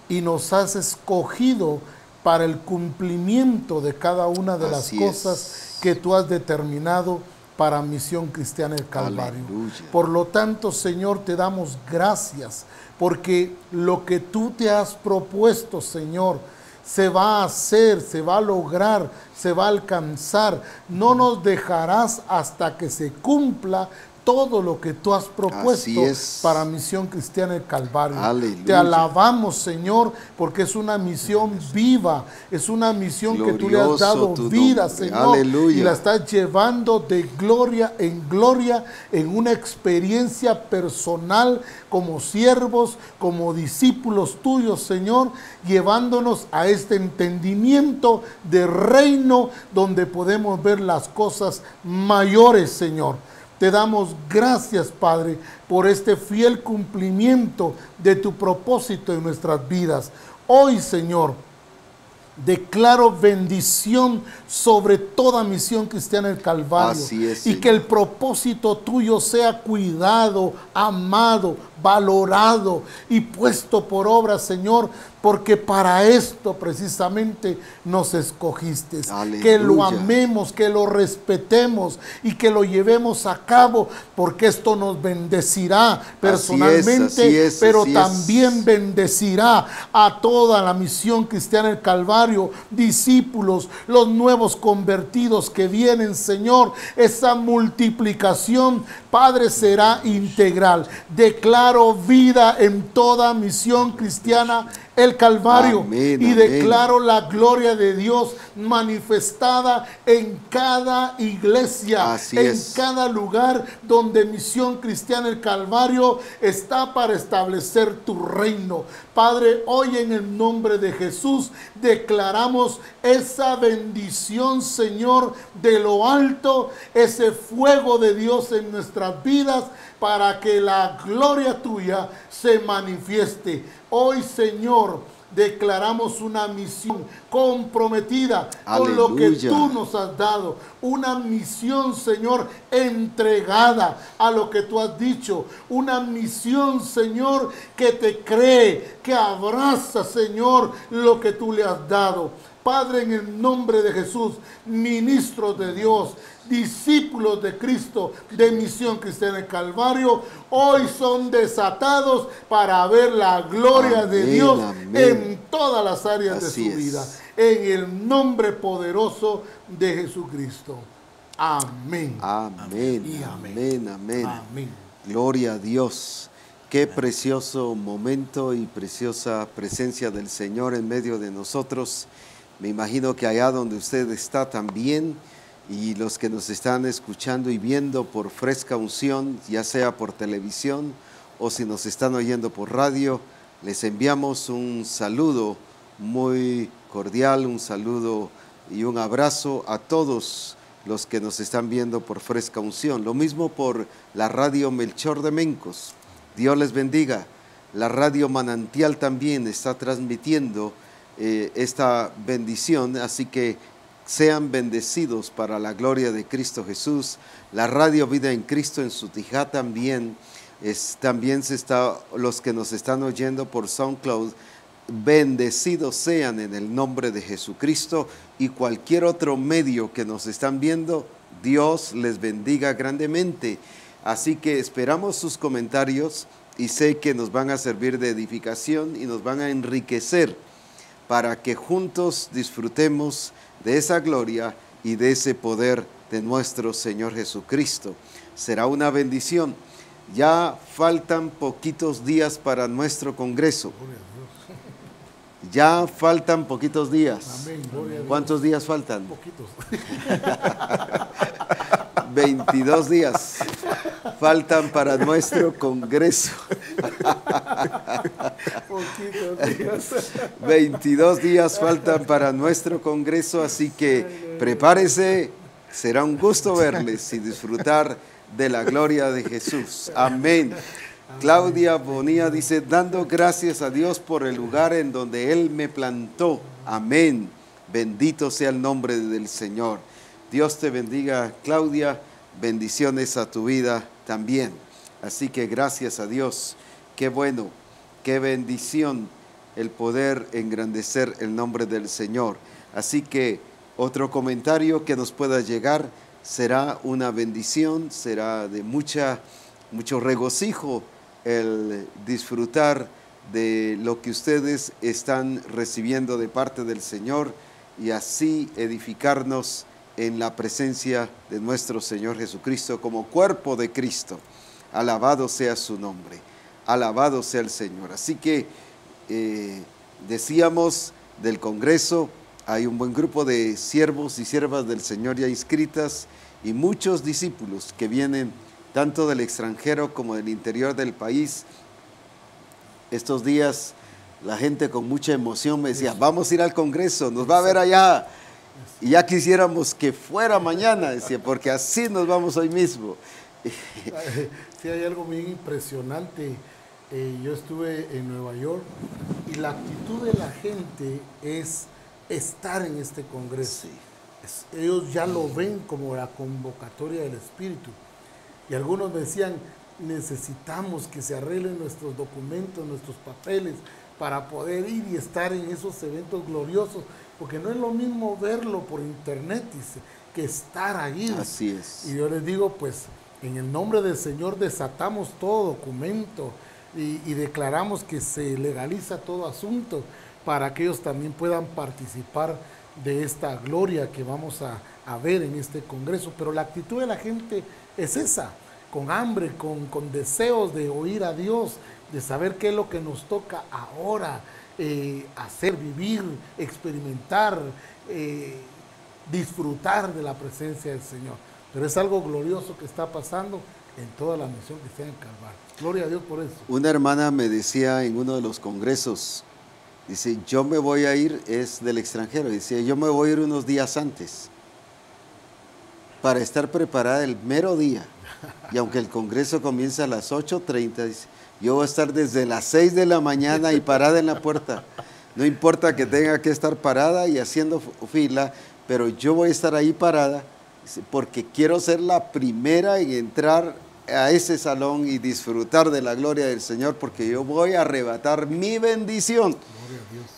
y nos has escogido para el cumplimiento de cada una de las cosas que tú has determinado para Misión Cristiana del Calvario. Aleluya. Por lo tanto, Señor, te damos gracias, porque lo que tú te has propuesto, Señor, se va a hacer, se va a lograr, se va a alcanzar. No nos dejarás hasta que se cumpla todo lo que tú has propuesto para Misión Cristiana del Calvario. Aleluya. Te alabamos, Señor, porque es una misión viva, es una misión que tú le has dado vida, Señor. Aleluya. Y la estás llevando de gloria en una experiencia personal como siervos, como discípulos tuyos, Señor, llevándonos a este entendimiento de reino donde podemos ver las cosas mayores, Señor. Te damos gracias, Padre, por este fiel cumplimiento de tu propósito en nuestras vidas. Hoy, Señor, declaro bendición sobre toda Misión Cristiana del Calvario. Así es, y Señor. que el propósito tuyo sea cuidado, amado, valorado y puesto por obra, Señor, porque para esto precisamente nos escogiste. Aleluya. Que lo amemos, que lo respetemos y que lo llevemos a cabo, porque esto nos bendecirá personalmente, pero también bendecirá a toda la Misión Cristiana del Calvario, discípulos, los nuevos convertidos que vienen, Señor. Esa multiplicación, Padre, será integral. Declaro vida en toda Misión Cristiana el Calvario. Amén, y amén. declaro la gloria de Dios manifestada en cada iglesia, Así en es. cada lugar donde Misión Cristiana el Calvario está para establecer tu reino. Padre, hoy en el nombre de Jesús declaramos esa bendición, Señor, de lo alto, ese fuego de Dios en nuestras vidas, para que la gloria tuya se manifieste. Hoy, Señor, declaramos una misión comprometida con lo que Aleluya. tú nos has dado. Una misión, Señor, entregada a lo que tú has dicho. Una misión, Señor, que te cree, que abraza, Señor, lo que tú le has dado. Padre, en el nombre de Jesús, ministros de Dios, discípulos de Cristo de Misión Cristiana del Calvario, hoy son desatados para ver la gloria de Dios en todas las áreas de su vida. En el nombre poderoso de Jesucristo. Amén. Amén, Y amén, amén. Amén. Gloria a Dios. Qué precioso momento y preciosa presencia del Señor en medio de nosotros. Me imagino que allá donde usted está también, y los que nos están escuchando y viendo por Fresca Unción, ya sea por televisión o si nos están oyendo por radio, les enviamos un saludo muy cordial, un saludo y un abrazo a todos los que nos están viendo por Fresca Unción. Lo mismo por la radio Melchor de Mencos. Dios les bendiga. La radio Manantial también está transmitiendo esta bendición, así que sean bendecidos para la gloria de Cristo Jesús. La radio Vida en Cristo en Sutijá también, los que nos están oyendo por SoundCloud, bendecidos sean en el nombre de Jesucristo, y cualquier otro medio que nos están viendo, Dios les bendiga grandemente. Así que esperamos sus comentarios y sé que nos van a servir de edificación y nos van a enriquecer para que juntos disfrutemos de esa gloria y de ese poder de nuestro Señor Jesucristo. Será una bendición. Ya faltan poquitos días para nuestro congreso. Ya faltan poquitos días. Amén, gloria a Dios. ¿Cuántos días faltan? Poquitos. 22 días faltan para nuestro congreso. Poquitos días. 22 días faltan para nuestro congreso, así que prepárese, será un gusto verles y disfrutar de la gloria de Jesús. Amén. Claudia Bonilla dice, dando gracias a Dios por el lugar en donde Él me plantó. Amén. Bendito sea el nombre del Señor. Dios te bendiga, Claudia. Bendiciones a tu vida también. Así que gracias a Dios. Qué bueno, qué bendición el poder engrandecer el nombre del Señor. Así que otro comentario que nos pueda llegar será una bendición, será de mucho regocijo el disfrutar de lo que ustedes están recibiendo de parte del Señor y así edificarnos en la presencia de nuestro Señor Jesucristo como cuerpo de Cristo. Alabado sea su nombre, alabado sea el Señor. Así que decíamos del Congreso, hay un buen grupo de siervos y siervas del Señor ya inscritas y muchos discípulos que vienen tanto del extranjero como del interior del país. Estos días la gente con mucha emoción me decía, vamos a ir al Congreso, nos va a ver allá. Y ya quisiéramos que fuera mañana, decía, porque así nos vamos hoy mismo. Sí, hay algo bien impresionante. Yo estuve en Nueva York y la actitud de la gente es estar en este Congreso. Sí. Ellos ya lo ven como la convocatoria del Espíritu. Y algunos me decían, necesitamos que se arreglen nuestros documentos, nuestros papeles, para poder ir y estar en esos eventos gloriosos, porque no es lo mismo verlo por internet, dice, que estar ahí. Así es. Y yo les digo, pues, en el nombre del Señor desatamos todo documento y declaramos que se legaliza todo asunto para que ellos también puedan participar de esta gloria que vamos a ver en este Congreso. Pero la actitud de la gente es esa, con hambre, con deseos de oír a Dios, de saber qué es lo que nos toca ahora, hacer, vivir, experimentar, disfrutar de la presencia del Señor. Pero es algo glorioso que está pasando en toda la misión que sea en Calvario. Gloria a Dios por eso. Una hermana me decía en uno de los congresos, dice, yo me voy a ir, es del extranjero, dice, yo me voy a ir unos días antes para estar preparada el mero día. Y aunque el congreso comienza a las 8:30, dice, yo voy a estar desde las 6 de la mañana y parada en la puerta. No importa que tenga que estar parada y haciendo fila, pero yo voy a estar ahí parada porque quiero ser la primera en entrar a ese salón y disfrutar de la gloria del Señor, porque yo voy a arrebatar mi bendición.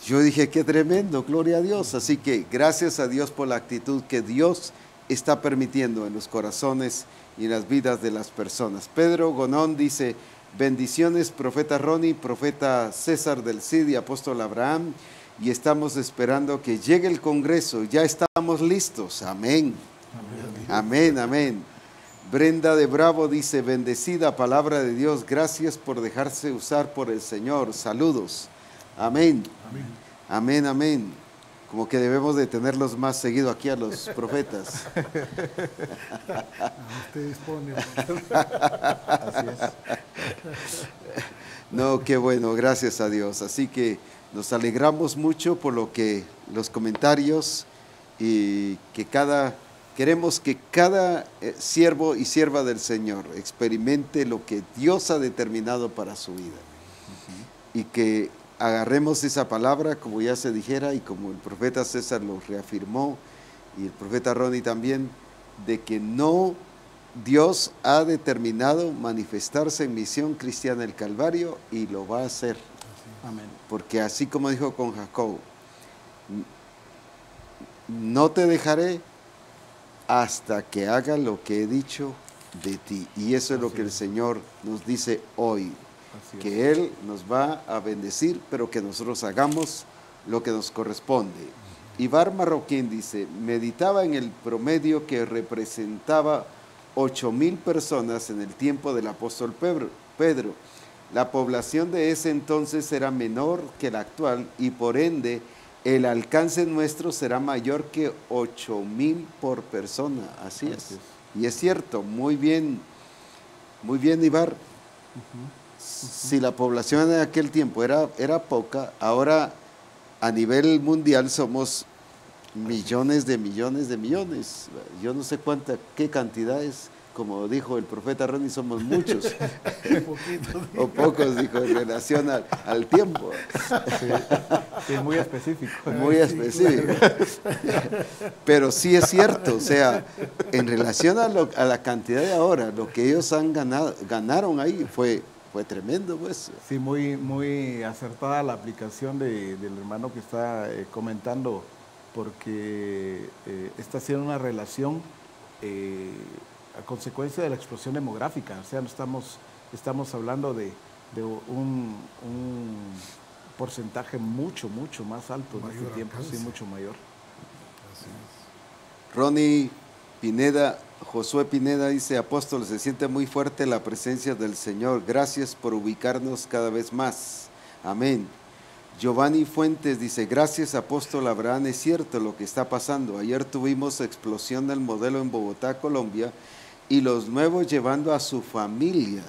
Yo dije, qué tremendo, gloria a Dios. Así que gracias a Dios por la actitud que Dios está permitiendo en los corazones y en las vidas de las personas. Pedro Gonón dice, bendiciones, profeta Ronnie, profeta César del Cid y apóstol Abraham, y estamos esperando que llegue el Congreso, ya estamos listos, amén, amén, amén. Brenda de Bravo dice, bendecida palabra de Dios, gracias por dejarse usar por el Señor, saludos, amén, amén, amén. Como que debemos de tenerlos más seguido aquí a los profetas. Usted dispone. Así es. No, qué bueno, gracias a Dios. Así que nos alegramos mucho por lo que los comentarios y que queremos que cada siervo y sierva del Señor experimente lo que Dios ha determinado para su vida. Y que agarremos esa palabra, como ya se dijera, y como el profeta César lo reafirmó, y el profeta Ronnie también, de que no, Dios ha determinado manifestarse en misión cristiana del Calvario, y lo va a hacer. Amén. Porque así como dijo con Jacob, no te dejaré hasta que haga lo que he dicho de ti. Y eso es lo que el Señor nos dice hoy. Que Él nos va a bendecir, pero que nosotros hagamos lo que nos corresponde. Ibar Marroquín dice, meditaba en el promedio que representaba 8,000 personas en el tiempo del apóstol Pedro. La población de ese entonces era menor que la actual y por ende el alcance nuestro será mayor que 8,000 por persona. Así es. Y es cierto, muy bien Ibar. Si la población en aquel tiempo era poca, ahora a nivel mundial somos millones de millones de millones. Yo no sé qué cantidades, como dijo el profeta Ronnie, somos muchos. O pocos, dijo, en relación al tiempo. Sí, muy específico. Muy específico. Pero sí es cierto, o sea, en relación a la cantidad de ahora, lo que ellos ganaron ahí fue tremendo, pues. Sí, muy acertada la aplicación del hermano que está comentando, porque está haciendo una relación a consecuencia de la explosión demográfica. O sea, no estamos hablando de un porcentaje mucho más alto en este tiempo, sí, mucho mayor. Así es. Ronnie Pineda, Josué Pineda dice, apóstol, se siente muy fuerte la presencia del Señor. Gracias por ubicarnos cada vez más. Amén. Giovanni Fuentes dice, gracias apóstol Abraham, es cierto lo que está pasando. Ayer tuvimos explosión del modelo en Bogotá, Colombia, y los nuevos llevando a su familia.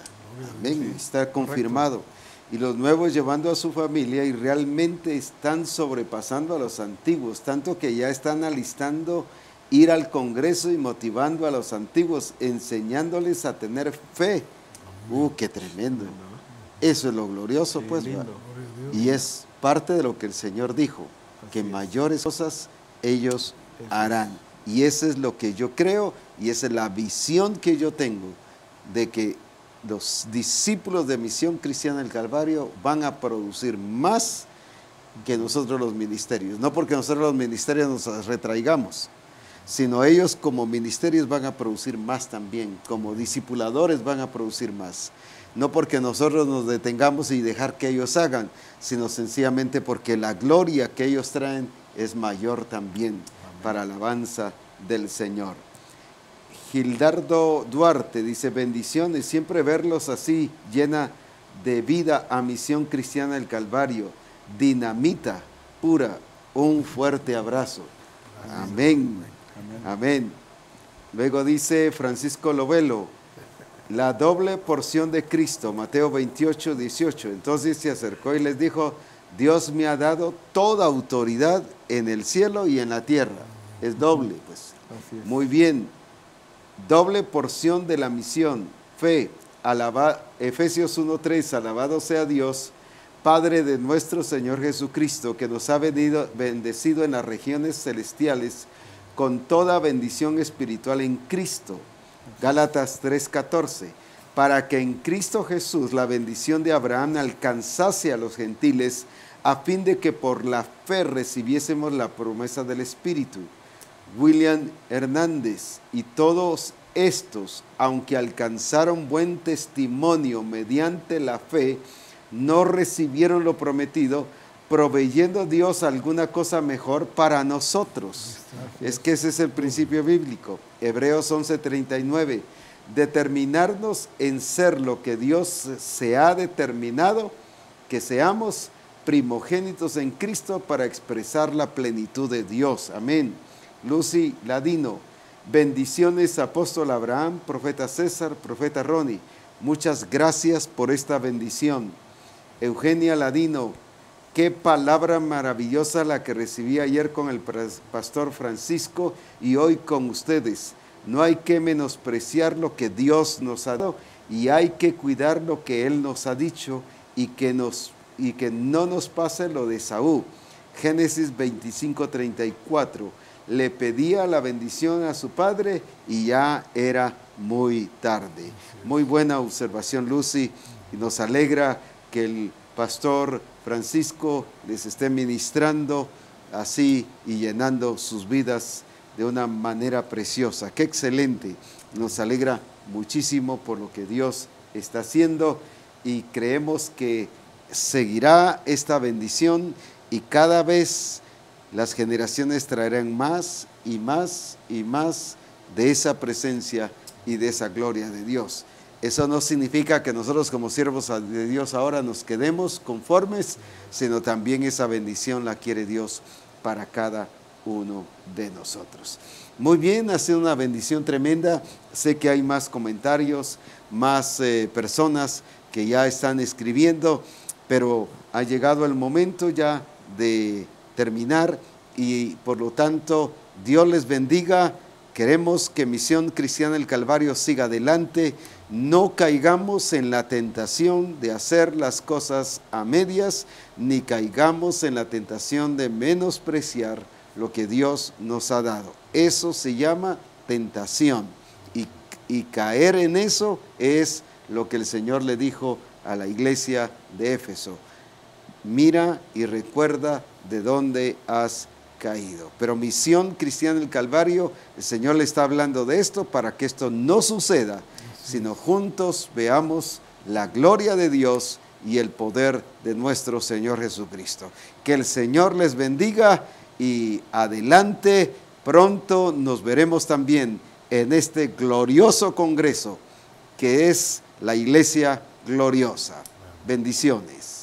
Amén, sí, está confirmado. Correcto. Y los nuevos llevando a su familia y realmente están sobrepasando a los antiguos, tanto que ya están alistando ir al Congreso y motivando a los antiguos, enseñándoles a tener fe. Qué tremendo. Eso es lo glorioso, sí, pues. Y es parte de lo que el Señor dijo, que mayores cosas ellos harán. Y eso es lo que yo creo y esa es la visión que yo tengo de que los discípulos de Misión Cristiana del Calvario van a producir más que nosotros los ministerios. No porque nosotros los ministerios nos retraigamos, sino ellos como ministerios van a producir más también, como discipuladores van a producir más. No porque nosotros nos detengamos y dejar que ellos hagan, sino sencillamente porque la gloria que ellos traen es mayor también. Amén. Para alabanza del Señor. Gildardo Duarte dice, bendiciones, siempre verlos así, llena de vida a Misión Cristiana del Calvario, dinamita pura, un fuerte abrazo. Amén. Amén. Amén. Luego dice Francisco Lovelo, la doble porción de Cristo, Mateo 28, 18. Entonces se acercó y les dijo, Dios me ha dado toda autoridad en el cielo y en la tierra. Es doble, pues. Muy bien. Doble porción de la misión, fe, Efesios 1:3, alabado sea Dios, Padre de nuestro Señor Jesucristo, que nos ha bendecido en las regiones celestiales con toda bendición espiritual en Cristo. Gálatas 3:14, para que en Cristo Jesús la bendición de Abraham alcanzase a los gentiles, a fin de que por la fe recibiésemos la promesa del Espíritu. William Hernández, y todos estos, aunque alcanzaron buen testimonio mediante la fe, no recibieron lo prometido, proveyendo Dios alguna cosa mejor para nosotros. Es que ese es el principio bíblico. Hebreos 11:39, determinarnos en ser lo que Dios se ha determinado, que seamos primogénitos en Cristo para expresar la plenitud de Dios. Amén. Lucy Ladino, bendiciones apóstol Abraham, profeta César, profeta Ronnie, muchas gracias por esta bendición. Eugenia Ladino, qué palabra maravillosa la que recibí ayer con el pastor Francisco y hoy con ustedes. No hay que menospreciar lo que Dios nos ha dado y hay que cuidar lo que Él nos ha dicho y que no nos pase lo de Saúl. Génesis 25:34. Le pedía la bendición a su padre y ya era muy tarde. Muy buena observación, Lucy, y nos alegra que el pastor Francisco les esté ministrando así y llenando sus vidas de una manera preciosa. ¡Qué excelente! Nos alegra muchísimo por lo que Dios está haciendo y creemos que seguirá esta bendición y cada vez las generaciones traerán más y más y más de esa presencia y de esa gloria de Dios. Eso no significa que nosotros como siervos de Dios ahora nos quedemos conformes, sino también esa bendición la quiere Dios para cada uno de nosotros. Muy bien, ha sido una bendición tremenda. Sé que hay más comentarios, más personas que ya están escribiendo, pero ha llegado el momento ya de terminar y por lo tanto Dios les bendiga. Queremos que Misión Cristiana del Calvario siga adelante. No caigamos en la tentación de hacer las cosas a medias, ni caigamos en la tentación de menospreciar lo que Dios nos ha dado. Eso se llama tentación. Y caer en eso es lo que el Señor le dijo a la iglesia de Éfeso. Mira y recuerda de dónde has caído. Pero Misión Cristiana del Calvario, el Señor le está hablando de esto para que esto no suceda, sino juntos veamos la gloria de Dios y el poder de nuestro Señor Jesucristo. Que el Señor les bendiga y adelante, pronto nos veremos también en este glorioso congreso que es la Iglesia Gloriosa. Bendiciones.